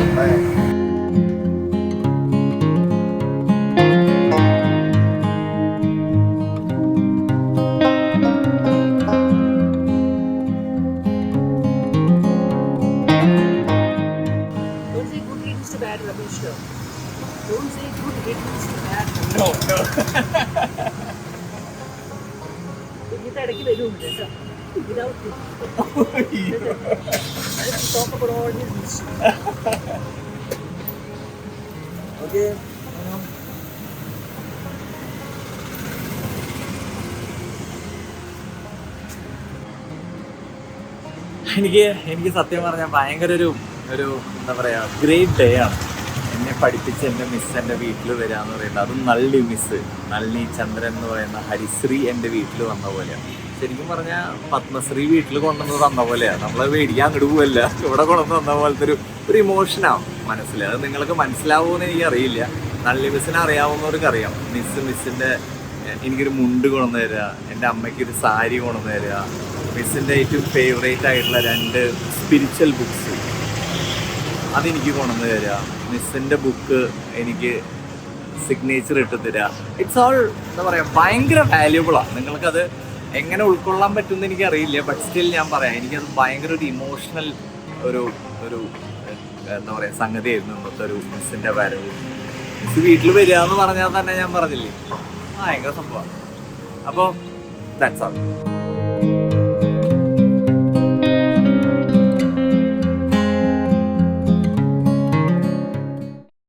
[SPEAKER 2] Don't say good riddance to bad rubbish, though. Don't say good riddance to bad rubbish.
[SPEAKER 1] No, no.
[SPEAKER 2] ഇതിന്റെ ഇടയ്ക്ക് വരുന്നുണ്ട് കേട്ടോ. Without it. Let's talk about all this.
[SPEAKER 1] Okay. എനിക്ക് സത്യം പറഞ്ഞാൽ ഭയങ്കര ഒരു എന്താ പറയാ ഗ്രേറ്റ് ഡേ ആണ്. എന്നെ പഠിപ്പിച്ച എൻ്റെ മിസ് എൻ്റെ വീട്ടിൽ വരിക എന്ന് പറയുന്നത്, അതും നള്ളി മിസ്, നളിനി ചന്ദ്രൻ എന്ന് പറയുന്ന ഹരിശ്രീ എൻ്റെ വീട്ടിൽ വന്ന പോലെയാണ്. ശരിക്കും പറഞ്ഞാൽ പത്മശ്രീ വീട്ടിൽ കൊണ്ടുവന്ന് തന്ന പോലെയാണ്. നമ്മളത് മേടിക്കാൻ അങ്ങോട്ട് പോവല്ല, ഇവിടെ കൊണ്ടുവന്ന് തന്ന പോലത്തെ ഒരു ഇമോഷനാണ് മനസ്സിൽ. അത് നിങ്ങൾക്ക് മനസ്സിലാവുമെന്ന് എനിക്കറിയില്ല. നള്ളി മിസ്സിനെ അറിയാവുന്നവർക്ക് അറിയാം. മിസ്സിൻ്റെ എനിക്കൊരു മുണ്ട് കൊണ്ടുവന്ന് തരിക, എൻ്റെ അമ്മയ്ക്കൊരു സാരി കൊണ്ടുവന്ന് തരിക, മിസ്സിൻ്റെ ഏറ്റവും ഫേവറേറ്റ് ആയിട്ടുള്ള 2 സ്പിരിച്വൽ ബുക്സ് അതെനിക്ക് കൊണ്ടുവന്ന് തരിക, മിസ്സിൻ്റെ ബുക്ക് എനിക്ക് സിഗ്നേച്ചർ ഇട്ട് തരിക. ഇറ്റ്സ് ഓൾ എന്താ പറയുക ഭയങ്കര വാല്യുബിളാണ്. നിങ്ങൾക്കത് എങ്ങനെ ഉൾക്കൊള്ളാൻ പറ്റുമെന്ന് എനിക്കറിയില്ല. ബട്ട് സ്റ്റിൽ ഞാൻ പറയാം, എനിക്കത് ഭയങ്കര ഒരു ഇമോഷണൽ ഒരു എന്താ പറയുക സംഗതിയായിരുന്നു ഇന്നത്തെ ഒരു മിസ്സിൻ്റെ വരവ്. മിസ് വീട്ടിൽ വരിക എന്ന് പറഞ്ഞാൽ തന്നെ ഞാൻ പറഞ്ഞില്ലേ ഭയങ്കര സംഭവമാണ്. അപ്പോൾ ദാറ്റ്സ് ഓൾ.